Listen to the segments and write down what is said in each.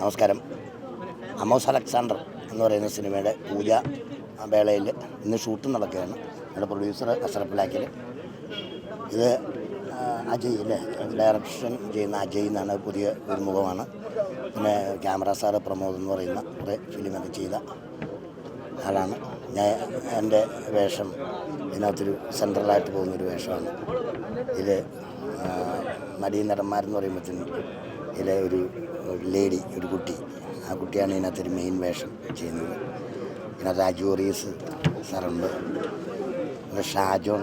നമസ്കാരം. Amos Alexander എന്ന് പറയുന്ന സിനിമയുടെ പൂജ വേളയിൽ ഇന്ന് ഷൂട്ട് നടക്കുകയാണ്. നമ്മുടെ പ്രൊഡ്യൂസർ അഷ്റഫ് ലാക്കിൽ. ഇത് അജയ് അല്ലേ, ഡയറക്ഷൻ ചെയ്യുന്ന അജയ് എന്നാണ്, പുതിയ ഒരു മുഖമാണ്. പിന്നെ ക്യാമറ സാറ് പ്രമോദ് എന്ന് പറയുന്ന കുറേ ഫിലിമൊക്കെ ചെയ്ത ആളാണ്. എൻ്റെ വേഷം ഇതിനകത്തൊരു സെൻട്രലായിട്ട് പോകുന്നൊരു വേഷമാണ്. ഇതിൽ നടീനടന്മാരെന്ന് പറയുമ്പോഴത്തേനും ഇതിലെ ഒരു ലേഡി, ഒരു കുട്ടി, ആ കുട്ടിയാണ് ഇതിനകത്തൊരു മെയിൻ വേഷം ചെയ്യുന്നത്. ഇതിനകത്ത് രാജു റീസ് സാറുണ്ട്, പിന്നെ ഷാജോൺ,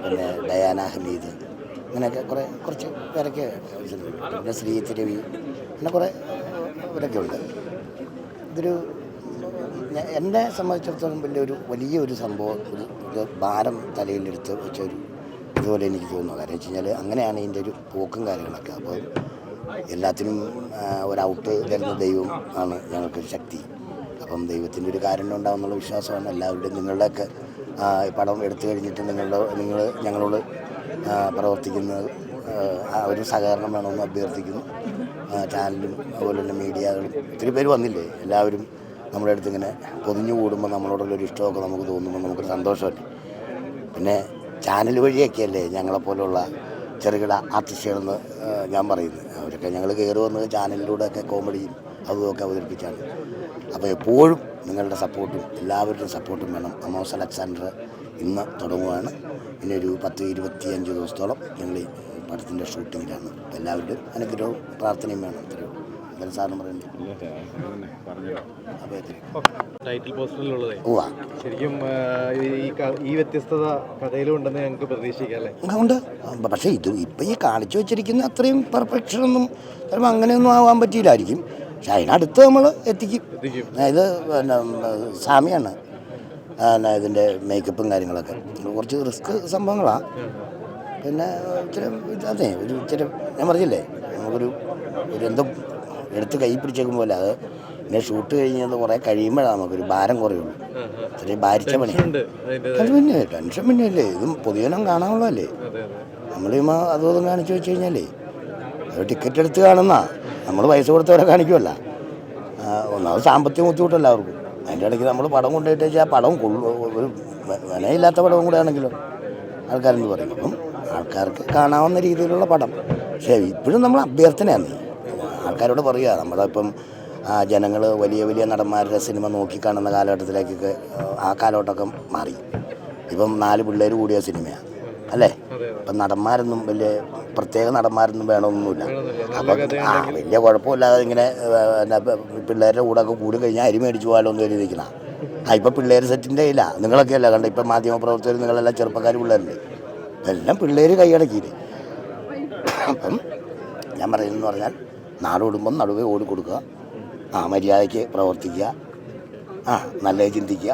പിന്നെ ഡയാന ഹമീദ്, അങ്ങനെയൊക്കെ കുറച്ച് പേരൊക്കെ വെച്ചിട്ടുണ്ട്. പിന്നെ ശ്രീജിത്ത് രവി, അങ്ങനെ കുറേ ഇവരൊക്കെ ഉണ്ട്. ഇതൊരു എന്നെ സംബന്ധിച്ചിടത്തോളം വലിയൊരു സംഭവം, ഒരു ഭാരം തലയിലെടുത്ത് വെച്ചൊരു ഇതുപോലെ എനിക്ക് തോന്നുന്നു. കാരണം വെച്ച് കഴിഞ്ഞാൽ അങ്ങനെയാണ് ഇതിൻ്റെ ഒരു പോക്കും കാര്യങ്ങളൊക്കെ. അപ്പോൾ എല്ലാത്തിനും ഒരൗട്ട് തരുന്ന ദൈവം ആണ് ഞങ്ങൾക്കൊരു ശക്തി. അപ്പം ദൈവത്തിൻ്റെ ഒരു കാരുണ്യം ഉണ്ടാകുന്നുള്ള വിശ്വാസമാണ് എല്ലാവരുടെയും. നിങ്ങളുടെയൊക്കെ പടം എടുത്തു കഴിഞ്ഞിട്ട് നിങ്ങൾ ഞങ്ങളോട് പ്രവർത്തിക്കുന്നത് ഒരു സഹകരണം വേണമെന്ന് അഭ്യർത്ഥിക്കുന്നു. ചാനലും അതുപോലെ തന്നെ മീഡിയകളും ഒത്തിരി പേര് വന്നില്ലേ, എല്ലാവരും നമ്മുടെ അടുത്ത് ഇങ്ങനെ പൊതിഞ്ഞു കൂടുമ്പോൾ നമ്മളോടുള്ളൊരു ഇഷ്ടമൊക്കെ നമുക്ക് തോന്നുമ്പോൾ നമുക്കൊരു സന്തോഷമല്ലേ. പിന്നെ ചാനൽ വഴിയൊക്കെയല്ലേ ഞങ്ങളെപ്പോലുള്ള ചെറുകിട ആർട്ടിസ്റ്റുകളെന്ന് ഞാൻ പറയുന്നത്. അവരൊക്കെ ഞങ്ങൾ കയറി വന്നത് ചാനലിലൂടെയൊക്കെ കോമഡിയും അതുമൊക്കെ അവതരിപ്പിച്ചാണ്. അപ്പോൾ എപ്പോഴും നിങ്ങളുടെ സപ്പോർട്ടും എല്ലാവരുടെയും സപ്പോർട്ടും വേണം. അമോസ് അലക്സാണ്ടർ ഇന്ന് തുടങ്ങുകയാണ്. പിന്നെ ഒരു 10-25 ദിവസത്തോളം ഞങ്ങൾ ഈ പടത്തിൻ്റെ ഷൂട്ടിങ്ങിലാണ്. എല്ലാവരുടെയും അനുഗ്രഹവും പ്രാർത്ഥനയും വേണം. ഇത്രയും സാറിന് പറയുന്നത് ടൈറ്റിൽ പോസ്റ്ററിലുള്ളത് ശരിക്കും ഈ വ്യത്യസ്തത കഥയിലും ഉണ്ടെന്ന് ഞങ്ങൾക്ക് പ്രതീക്ഷിക്കാം അല്ലേ? ഉണ്ട്. പക്ഷേ ഇപ്പം ഈ കാണിച്ചു വെച്ചിരിക്കുന്ന അത്രയും പെർഫെക്ഷനൊന്നും ചിലപ്പോൾ അങ്ങനെയൊന്നും ആവാൻ പറ്റിയില്ലായിരിക്കും. പക്ഷെ അതിനടുത്ത് നമ്മൾ എത്തിക്കും. ഇത് പിന്നെ സാമിയാണ് ഇതിൻ്റെ മേക്കപ്പും കാര്യങ്ങളൊക്കെ. കുറച്ച് റിസ്ക് സംഭവങ്ങളാണ്. പിന്നെ ഇച്ചിരി അതെ ഇച്ചിരി ഞാൻ പറഞ്ഞില്ലേ, നമുക്കൊരു എന്തോ എടുത്ത് കൈ പിടിച്ചേക്കും പോലെ. അത് പിന്നെ ഷൂട്ട് കഴിഞ്ഞത് കുറേ കഴിയുമ്പോഴാണ് നമുക്കൊരു ഭാരം കുറയുള്ളൂ. ചെറിയ ഭാരിച്ച പണി. അത് പിന്നെ ടെൻഷൻ പിന്നെ അല്ലേ, ഇതും പൊതുജനം കാണാനുള്ളതല്ലേ. നമ്മളിപ്പോൾ അതും കാണിച്ചു വെച്ച് കഴിഞ്ഞാലേ അത് ടിക്കറ്റ് എടുത്ത് കാണുന്ന നമ്മൾ പൈസ കൊടുത്തവരെ കാണിക്കുമല്ല. ഒന്നാമത് സാമ്പത്തിക ബുദ്ധിമുട്ടല്ല അവർക്കും. അതിൻ്റെ ഇടയ്ക്ക് നമ്മൾ പടം കൊണ്ടുപോയിട്ട് വെച്ചാൽ ആ പടം ഒരു വിലയില്ലാത്ത പടവും കൂടെ ആണെങ്കിലോ ആൾക്കാരെന്ന് പറയും. അപ്പം ആൾക്കാർക്ക് കാണാവുന്ന രീതിയിലുള്ള പടം. പക്ഷേ ഇപ്പോഴും നമ്മൾ അഭ്യർത്ഥനയാണ് ആൾക്കാരോട് പറയുക. നമ്മളിപ്പം ജനങ്ങൾ വലിയ നടന്മാരുടെ സിനിമ നോക്കിക്കാണുന്ന കാലഘട്ടത്തിലേക്കൊക്കെ ആ കാലഘട്ടമൊക്കെ മാറി. ഇപ്പം 4 പിള്ളേർ കൂടിയ സിനിമയാണ് അല്ലേ. ഇപ്പം നടന്മാരൊന്നും പ്രത്യേക നടന്മാരൊന്നും വേണമെന്നൊന്നുമില്ല. അപ്പം വലിയ കുഴപ്പമില്ലാതെ ഇങ്ങനെ പിള്ളേരുടെ കൂടെ ഒക്കെ കൂടി കഴിഞ്ഞാൽ അരി മേടിച്ചു പോകാലോ എന്ന് കരുതിയിരിക്കണം. ഇപ്പം പിള്ളേർ സെറ്റിൻ്റെ ഇല്ല. നിങ്ങളൊക്കെ അല്ല കണ്ട, ഇപ്പം മാധ്യമപ്രവർത്തകർ നിങ്ങളെല്ലാം ചെറുപ്പക്കാർ പിള്ളേരല്ലേ, എല്ലാം പിള്ളേർ കൈയടക്കിയില്ലേ. അപ്പം ഞാൻ പറയുന്നതെന്ന് പറഞ്ഞാൽ നാടോടുമ്പം നടുവേ ഓടി കൊടുക്കുക, മര്യാദയ്ക്ക് പ്രവർത്തിക്കുക, നല്ലത് ചിന്തിക്കുക,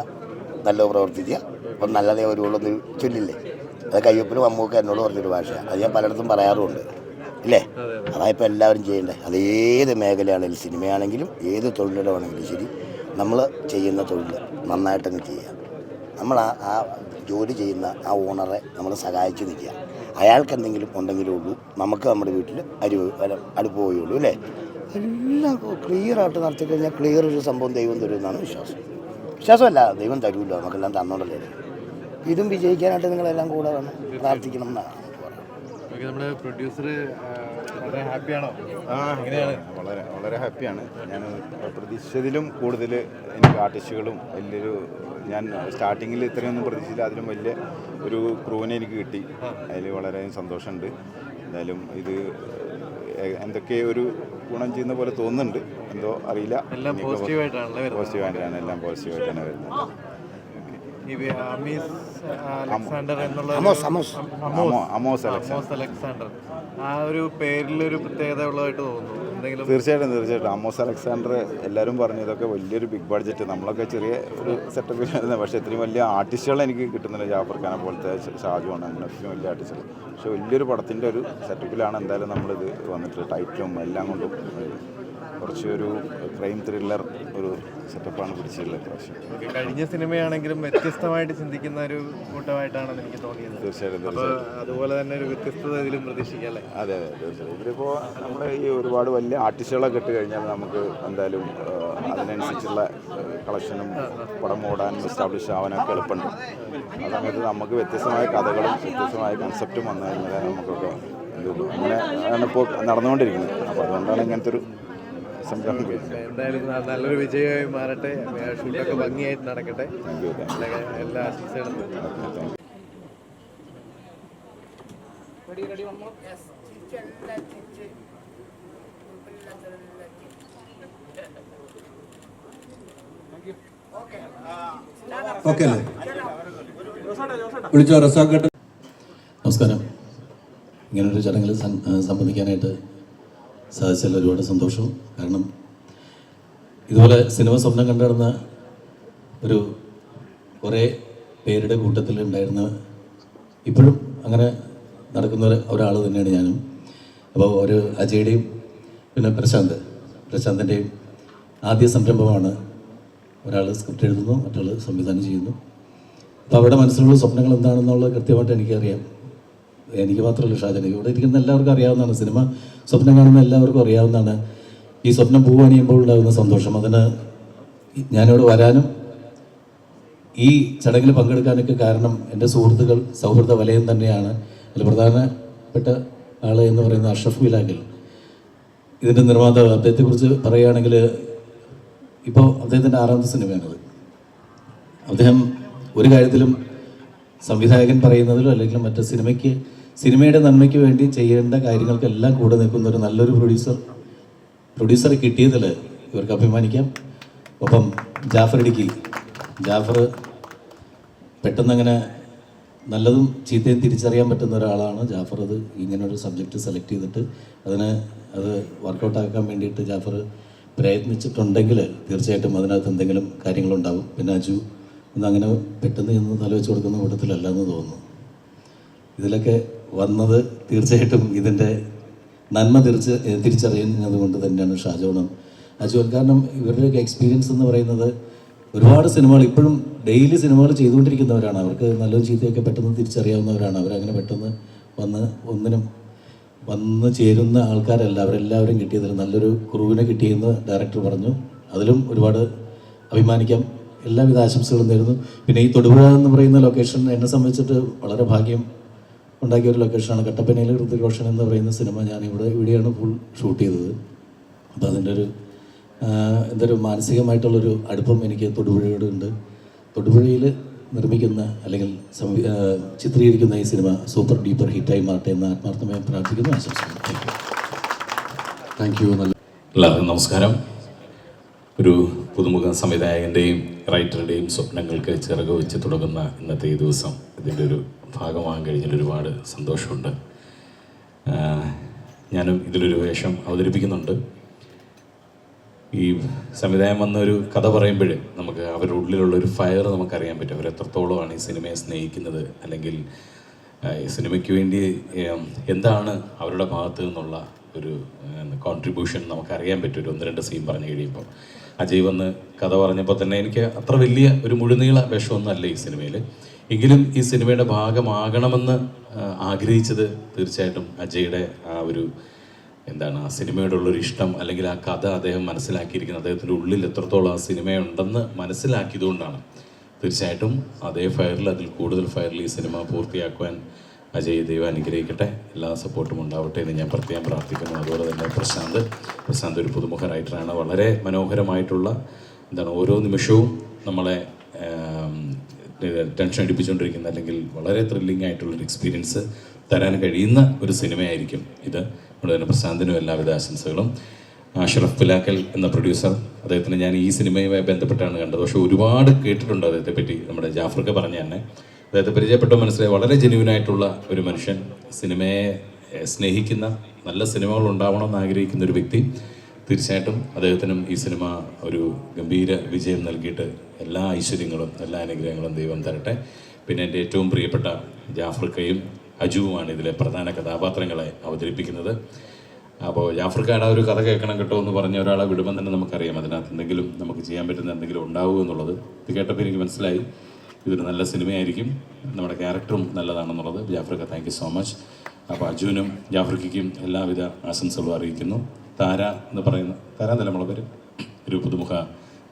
നല്ലത് പ്രവർത്തിക്കുക. അപ്പം നല്ലതേ വരുള്ളൂ ചൊല്ലില്ലേ. അത് കയ്യൊപ്പിലും അമ്മൂക്ക് എന്നോട് പറഞ്ഞൊരു ഭാഷയാണ്. അത് ഞാൻ പലയിടത്തും പറയാറുമുണ്ട് ഇല്ലേ. അതായപ്പോൾ എല്ലാവരും ചെയ്യേണ്ടത്. അതേത് മേഖലയാണെങ്കിലും, സിനിമയാണെങ്കിലും ഏത് തൊഴിലിടമാണെങ്കിലും ശരി, നമ്മൾ ചെയ്യുന്ന തൊഴിൽ നന്നായിട്ടങ്ങ് ചെയ്യുക. നമ്മൾ ആ ജോലി ചെയ്യുന്ന ആ ഓണറെ നമ്മൾ സഹായിച്ച് നിൽക്കുക. അയാൾക്ക് എന്തെങ്കിലും ഉണ്ടെങ്കിലേ ഉള്ളൂ നമുക്ക് നമ്മുടെ വീട്ടിൽ അടുപ്പ് പോയുള്ളൂ അല്ലേ. എല്ലാം ക്ലിയറായിട്ട് നടത്തി കഴിഞ്ഞാൽ ക്ലിയർ ഒരു സംഭവം ദൈവം തരുമെന്നാണ് വിശ്വാസമല്ല, ദൈവം തരുമല്ലോ, നമുക്കെല്ലാം തന്നോണ്ടല്ലേ. ഇതും വിജയിക്കാനായിട്ട് നിങ്ങളെല്ലാം കൂടെ വേണം, പ്രാർത്ഥിക്കണം എന്നാണ് നമ്മുടെ പ്രൊഡ്യൂസർ. വളരെ ഹാപ്പിയാണോ? വളരെ ഹാപ്പിയാണ്. ഞാൻ പ്രതീക്ഷിച്ചതിലും കൂടുതൽ എനിക്ക് ആർട്ടിസ്റ്റുകളും ഞാൻ സ്റ്റാർട്ടിങ്ങിൽ ഇത്രയൊന്നും പ്രതീക്ഷിച്ചില്ല. അതിലും വലിയ ഒരു ക്രൂവിനെ എനിക്ക് കിട്ടി. അതിൽ വളരെ സന്തോഷമുണ്ട്. എന്തായാലും ഇത് എന്തൊക്കെ ഒരു ഗുണം ചെയ്യുന്ന പോലെ തോന്നുന്നുണ്ട്. എന്തോ അറിയില്ല, പോസിറ്റീവായിട്ടാണ് എല്ലാം പോസിറ്റീവായിട്ടാണ് വരുന്നത്. അമോസ് അലക്സാണ്ടർ ആ ഒരു പേരിലൊരു പ്രത്യേകത ഉള്ളതായിട്ട് തോന്നുന്നു. തീർച്ചയായിട്ടും അമോസ് അലക്സാണ്ടർ എല്ലാവരും പറഞ്ഞു ഇതൊക്കെ വലിയൊരു ബിഗ് ബഡ്ജറ്റ്, നമ്മളൊക്കെ ചെറിയ ഒരു സെറ്റപ്പിലായിരുന്നു. പക്ഷേ ഇത്രയും വലിയ ആർട്ടിസ്റ്റുകൾ എനിക്ക് കിട്ടുന്നില്ല. ജാഫർ ഖാനെ പോലത്തെ, ഷാജുവാണ്, അങ്ങനെ ഒത്തിരി വലിയ ആർട്ടിസ്റ്റുകൾ. പക്ഷേ വലിയൊരു പടത്തിൻ്റെ ഒരു സെറ്റപ്പിലാണ് എന്തായാലും നമ്മളിത് വന്നിട്ട് ടൈറ്റിലും എല്ലാം കൊണ്ടും കുറച്ച് ഒരു ക്രൈം ത്രില്ലർ ഒരു സെറ്റപ്പാണ് പിടിച്ചിട്ടുള്ളത് പ്രാവശ്യം. കഴിഞ്ഞ സിനിമയാണെങ്കിലും വ്യത്യസ്തമായിട്ട് ചിന്തിക്കുന്ന ഒരു കൂട്ടമായിട്ടാണെന്ന് എനിക്ക് തോന്നിയത്. തീർച്ചയായിട്ടും അതുപോലെ തന്നെ ഒരു വ്യത്യസ്തത ഇതിലും പ്രതീക്ഷിക്കാം അല്ലേ? അതെ തീർച്ചയായും. ഇതിലിപ്പോൾ നമ്മൾ ഈ ഒരുപാട് വലിയ ആർട്ടിസ്റ്റുകളൊക്കെ ഇട്ട് കഴിഞ്ഞാൽ നമുക്ക് എന്തായാലും അതിനനുസരിച്ചുള്ള കളക്ഷനും പടം ഓടാനും എസ്റ്റാബ്ലിഷ് ആവാനൊക്കെ എളുപ്പമുണ്ട്. ആ സമയത്ത് നമുക്ക് വ്യത്യസ്തമായ കഥകളും വ്യത്യസ്തമായ കൺസെപ്റ്റും വന്നു കഴിഞ്ഞാൽ നമുക്കൊക്കെ അങ്ങനെയാണ് ഇപ്പോൾ നടന്നുകൊണ്ടിരിക്കുന്നത്. അപ്പോൾ അതുകൊണ്ടാണ് ഇങ്ങനത്തെ ഒരു സംരംഭം കഴിച്ചത്. എന്തായാലും നല്ലൊരു വിജയമായി മാറട്ടെ, ഷൂട്ടൊക്കെ ഭംഗിയായിട്ട് നടക്കട്ടെ. എല്ലാ ആശംസകളും. ഓക്കെ അല്ലേ? വിളിച്ചോ റസാഖ്. നമസ്കാരം. ഇങ്ങനൊരു ചടങ്ങിൽ സംബന്ധിക്കാനായിട്ട് സാധിച്ചതിൽ ഒരുപാട് സന്തോഷം. കാരണം ഇതുപോലെ സിനിമ സ്വപ്നം കണ്ടുനടന്ന ഒരു കുറേ പേരുടെ കൂട്ടത്തിൽ ഉണ്ടായിരുന്ന, ഇപ്പോഴും അങ്ങനെ നടക്കുന്ന ഒരാൾ തന്നെയാണ് ഞാനും. അപ്പോൾ ഒരു അജയുടെയും പിന്നെ പ്രശാന്തിൻ്റെയും ആദ്യ സംരംഭമാണ്. ഒരാൾ സ്ക്രിപ്റ്റ് എഴുതുന്നു, മറ്റൊരാൾ സംവിധാനം ചെയ്യുന്നു. അപ്പോൾ അവരുടെ മനസ്സിലുള്ള സ്വപ്നങ്ങൾ എന്താണെന്നുള്ളത് കൃത്യമായിട്ട് എനിക്കറിയാം. എനിക്ക് മാത്രമല്ല, ഷാജാന്, ഇവിടെ ഇരിക്കുന്ന എല്ലാവർക്കും അറിയാവുന്നതാണ്. സിനിമ സ്വപ്നം കാണുന്ന എല്ലാവർക്കും അറിയാവുന്നതാണ് ഈ സ്വപ്നം പൂവണിയുമ്പോൾ ഉണ്ടാകുന്ന സന്തോഷം. അതിന് ഞാനിവിടെ വരാനും ഈ ചടങ്ങിൽ പങ്കെടുക്കാനൊക്കെ കാരണം എൻ്റെ സൗഹൃദ വലയം തന്നെയാണ്. അതിൽ പ്രധാനപ്പെട്ട ആൾ എന്ന് പറയുന്ന അഷ്റഫ് ബിലാക്കൽ, ഇതിൻ്റെ നിർമ്മാതാവ്. അദ്ദേഹത്തെക്കുറിച്ച് പറയുകയാണെങ്കിൽ ഇപ്പോൾ അദ്ദേഹത്തിൻ്റെ 6ാമത്തെ സിനിമയാണത്. അദ്ദേഹം ഒരു കാര്യത്തിലും സംവിധായകൻ പറയുന്നതിലോ അല്ലെങ്കിൽ മറ്റ് സിനിമയുടെ നന്മയ്ക്ക് വേണ്ടി ചെയ്യേണ്ട കാര്യങ്ങൾക്കെല്ലാം കൂടെ നിൽക്കുന്ന ഒരു നല്ലൊരു പ്രൊഡ്യൂസറെ കിട്ടിയതിൽ ഇവർക്ക് അഭിമാനിക്കാം. ഒപ്പം ജാഫർ പെട്ടെന്നങ്ങനെ നല്ലതും ചീത്തയും തിരിച്ചറിയാൻ പറ്റുന്ന ഒരാളാണ് ജാഫർ. അത് ഇങ്ങനൊരു സബ്ജക്റ്റ് സെലക്ട് ചെയ്തിട്ട് അത് വർക്കൗട്ടാക്കാൻ വേണ്ടിയിട്ട് ജാഫർ പ്രയത്നിച്ചിട്ടുണ്ടെങ്കിൽ തീർച്ചയായിട്ടും അതിനകത്ത് എന്തെങ്കിലും കാര്യങ്ങളുണ്ടാവും. പിന്നെ അജു അങ്ങനെ പെട്ടെന്ന് ചെന്ന് തലവെച്ച് കൊടുക്കുന്ന കൂട്ടത്തിലല്ല എന്ന് തോന്നുന്നു. ഇതിലൊക്കെ വന്നത് തീർച്ചയായിട്ടും ഇതിൻ്റെ നന്മ തിരിച്ചറിയുന്നത് കൊണ്ട് തന്നെയാണ് ഷാജോണും അജുവൻ. കാരണം ഇവരുടെയൊക്കെ എക്സ്പീരിയൻസ് എന്ന് പറയുന്നത് ഒരുപാട് സിനിമകൾ ഇപ്പോഴും ഡെയിലി സിനിമകൾ ചെയ്തുകൊണ്ടിരിക്കുന്നവരാണ്. അവർക്ക് നല്ലൊരു ചീത്തയൊക്കെ പെട്ടെന്ന് തിരിച്ചറിയാവുന്നവരാണ്. അവരങ്ങനെ പെട്ടെന്ന് ഒന്നിനും വന്ന് ചേരുന്ന ആൾക്കാരല്ല. അവരെല്ലാവരും കിട്ടിയതിൽ നല്ലൊരു ക്രൂവിനെ കിട്ടിയെന്ന് ഡയറക്ടർ പറഞ്ഞു. അതിലും ഒരുപാട് അഭിമാനിക്കാം. എല്ലാവിധ ആശംസകളും നേരുന്നു. പിന്നെ ഈ തൊടുപുഴ എന്ന് പറയുന്ന ലൊക്കേഷൻ എന്നെ സംബന്ധിച്ചിട്ട് വളരെ ഭാഗ്യം ഉണ്ടാക്കിയ ഒരു ലൊക്കേഷനാണ്. കട്ടപ്പനയിലെ ഋതിക് റോഷൻ എന്ന് പറയുന്ന സിനിമ ഞാൻ ഇവിടെയാണ് ഫുൾ ഷൂട്ട് ചെയ്തത്. അപ്പോൾ അതിൻ്റെ എന്തൊരു മാനസികമായിട്ടുള്ളൊരു അടുപ്പം എനിക്ക് തൊടുപുഴയോട് ഉണ്ട്. തൊടുപുഴയിൽ നിർമ്മിക്കുന്ന അല്ലെങ്കിൽ ചിത്രീകരിക്കുന്ന ഈ സിനിമ സൂപ്പർ ഡീപ്പർ ഹിറ്റായി മാറട്ടെ എന്ന് ആത്മാർത്ഥമായി പ്രാർത്ഥിക്കുന്നു, ആശംസിക്കുന്നു. Thank you. എല്ലാവർക്കും നമസ്കാരം. ഒരു പുതുമുഖ സംവിധായകൻ്റെയും റൈറ്ററുടെയും സ്വപ്നങ്ങൾക്ക് ചിറക് വെച്ച് തുടങ്ങുന്ന ഇന്നത്തെ ഈ ദിവസം ഇതിൻ്റെ ഒരു ഭാഗമാകാൻ കഴിഞ്ഞതിൽ ഒരുപാട് സന്തോഷമുണ്ട്. ഞാനും ഇതിലൊരു വേഷം അവതരിപ്പിക്കുന്നുണ്ട്. ഈ സംവിധായം വന്നൊരു കഥ പറയുമ്പോൾ നമുക്ക് അവരുടെ ഉള്ളിലുള്ളൊരു ഫയർ നമുക്കറിയാൻ പറ്റും. അവരെത്രത്തോളമാണ് ഈ സിനിമയെ സ്നേഹിക്കുന്നത്, അല്ലെങ്കിൽ സിനിമയ്ക്ക് വേണ്ടി എന്താണ് അവരുടെ ഭാഗത്തു നിന്നുള്ള ഒരു കോൺട്രിബ്യൂഷൻ നമുക്കറിയാൻ പറ്റും. ഒരു 1-2 സീൻ പറഞ്ഞു കഴിയുമ്പോൾ അജയ് വന്ന് കഥ പറഞ്ഞപ്പോൾ തന്നെ എനിക്ക് അത്ര വലിയ ഒരു മുഴുനീള വേഷമൊന്നും അല്ല ഈ സിനിമയിൽ. എങ്കിലും ഈ സിനിമയുടെ ഭാഗമാകണമെന്ന് ആഗ്രഹിച്ചത് തീർച്ചയായിട്ടും അജയുടെ ആ ഒരു ആ സിനിമയോടുള്ളൊരു ഇഷ്ടം, അല്ലെങ്കിൽ ആ കഥ അദ്ദേഹം മനസ്സിലാക്കിയിരിക്കുന്നത്, അദ്ദേഹത്തിൻ്റെ ഉള്ളിൽ എത്രത്തോളം ആ സിനിമയുണ്ടെന്ന് മനസ്സിലാക്കിയതുകൊണ്ടാണ്. തീർച്ചയായിട്ടും അതേ ഫയറിൽ, അതിൽ കൂടുതൽ ഫയറിൽ ഈ സിനിമ പൂർത്തിയാക്കുവാൻ അജയ് ദൈവം അനുഗ്രഹിക്കട്ടെ. എല്ലാ സപ്പോർട്ടും ഉണ്ടാവട്ടെ എന്ന് ഞാൻ പ്രത്യേകം പ്രാർത്ഥിക്കുന്നു. അതുപോലെ തന്നെ പ്രശാന്ത് ഒരു പുതുമുഖ റൈറ്ററാണ്. വളരെ മനോഹരമായിട്ടുള്ള ഓരോ നിമിഷവും നമ്മളെ ടെൻഷൻ അടിപ്പിച്ചുകൊണ്ടിരിക്കുന്ന, അല്ലെങ്കിൽ വളരെ ത്രില്ലിംഗ് ആയിട്ടുള്ളൊരു എക്സ്പീരിയൻസ് തരാൻ കഴിയുന്ന ഒരു സിനിമയായിരിക്കും ഇത്. അതുകൊണ്ട് തന്നെ പ്രശാന്തിനും എല്ലാവിധ ആശംസകളും. അഷ്റഫ് ബിലാക്കൽ എന്ന പ്രൊഡ്യൂസർ, അദ്ദേഹത്തിന് ഞാൻ ഈ സിനിമയുമായി ബന്ധപ്പെട്ടാണ് കണ്ടത്. പക്ഷേ ഒരുപാട് കേട്ടിട്ടുണ്ട് അദ്ദേഹത്തെ പറ്റി. നമ്മുടെ ജാഫർക്ക് പറഞ്ഞ തന്നെ അദ്ദേഹത്തെ പരിചയപ്പെട്ട മനസ്സിലായി വളരെ ജെന്യൂനായിട്ടുള്ള ഒരു മനുഷ്യൻ, സിനിമയെ സ്നേഹിക്കുന്ന, നല്ല സിനിമകൾ ഉണ്ടാവണമെന്ന് ആഗ്രഹിക്കുന്ന ഒരു വ്യക്തി. തീർച്ചയായിട്ടും അദ്ദേഹത്തിനും ഈ സിനിമ ഒരു ഗംഭീര വിജയം നൽകിയിട്ട് എല്ലാ ഐശ്വര്യങ്ങളും എല്ലാ അനുഗ്രഹങ്ങളും ദൈവം തരട്ടെ. പിന്നെ എൻ്റെ ഏറ്റവും പ്രിയപ്പെട്ട ജാഫർക്കയും അജുവുമാണ് ഇതിലെ പ്രധാന കഥാപാത്രങ്ങളെ അവതരിപ്പിക്കുന്നത്. അപ്പോൾ ജാഫർക്കാട് ആ ഒരു കഥ കേൾക്കണം കേട്ടോ എന്ന് പറഞ്ഞ ഒരാളെ വിടുമ്പോൾ തന്നെ നമുക്കറിയാം അതിനകത്ത് എന്തെങ്കിലും നമുക്ക് ചെയ്യാൻ പറ്റുന്ന എന്തെങ്കിലും ഉണ്ടാവുമോ എന്നുള്ളത്. ഇത് കേട്ടപ്പോൾ എനിക്ക് മനസ്സിലായി ഇതൊരു നല്ല സിനിമയായിരിക്കും, നമ്മുടെ ക്യാരക്ടറും നല്ലതാണെന്നുള്ളത്. ജാഫർക്ക് താങ്ക് യു സോ മച്ച്. അപ്പോൾ അജുവിനും ജാഫർക്കും എല്ലാവിധ ആശംസകളും അറിയിക്കുന്നു. താര എന്ന് പറയുന്ന താര എന്നല്ല നമ്മളെ പേര്, ഒരു പുതുമുഖ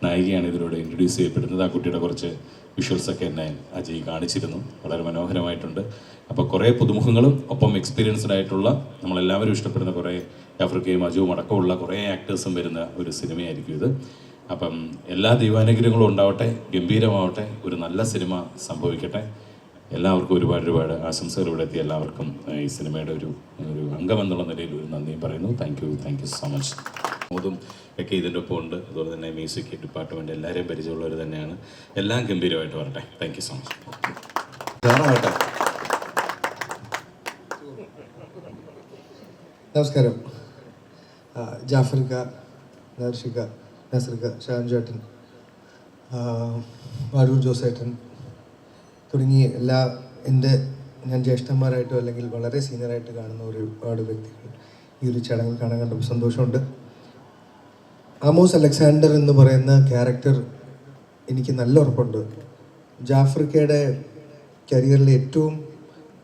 നായികയാണ് ഇതിലൂടെ ഇൻട്രൊഡ്യൂസ് ചെയ്യപ്പെടുന്നത്. ആ കുട്ടിയുടെ കുറച്ച് വിഷ്വൽസൊക്കെ എന്നെ അജയ് കാണിച്ചിരുന്നു, വളരെ മനോഹരമായിട്ടുണ്ട്. അപ്പോൾ കുറേ പുതുമുഖങ്ങളും ഒപ്പം എക്സ്പീരിയൻസ്ഡ് ആയിട്ടുള്ള നമ്മളെല്ലാവരും ഇഷ്ടപ്പെടുന്ന കുറേ ജാഫർക്കയും അജുവും അടക്കമുള്ള കുറേ ആക്ടേഴ്സും വരുന്ന ഒരു സിനിമയായിരിക്കും ഇത്. അപ്പം എല്ലാ ദൈവാനുഗ്രഹങ്ങളും ഉണ്ടാവട്ടെ, ഗംഭീരമാവട്ടെ, ഒരു നല്ല സിനിമ സംഭവിക്കട്ടെ. എല്ലാവർക്കും ഒരുപാട് ആശംസകൾ. ഇവിടെ എത്തിയ എല്ലാവർക്കും ഈ സിനിമയുടെ ഒരു അംഗമെന്നുള്ള നിലയിൽ ഒരു നന്ദിയും പറയുന്നു. Thank you so much. മോദും ഒക്കെ ഇതിൻ്റെ ഒപ്പം ഉണ്ട്. അതുപോലെ തന്നെ മ്യൂസിക് ഡിപ്പാർട്ട്മെൻറ്റ് എല്ലാവരെയും പരിചയമുള്ളവർ തന്നെയാണ്. എല്ലാം ഗംഭീരമായിട്ട് വരട്ടെ. Thank you so much. നമസ്കാരം. ജാഫർക്ക, നർഷിക, നസർക്ക, ഷാൻ ചേട്ടൻ, അടൂർ ജോസേട്ടൻ തുടങ്ങി ഞാൻ ജ്യേഷ്ഠന്മാരായിട്ടോ അല്ലെങ്കിൽ വളരെ സീനിയറായിട്ട് കാണുന്ന ഒരുപാട് വ്യക്തികൾ ഈ ഒരു ചടങ്ങിൽ കാണാൻ കണ്ടപ്പോൾ സന്തോഷമുണ്ട്. ആമോസ് അലക്സാണ്ടർ എന്ന് പറയുന്ന ക്യാരക്ടർ എനിക്ക് നല്ല ഉറപ്പുണ്ട് ജാഫർക്കയുടെ കരിയറിലെ ഏറ്റവും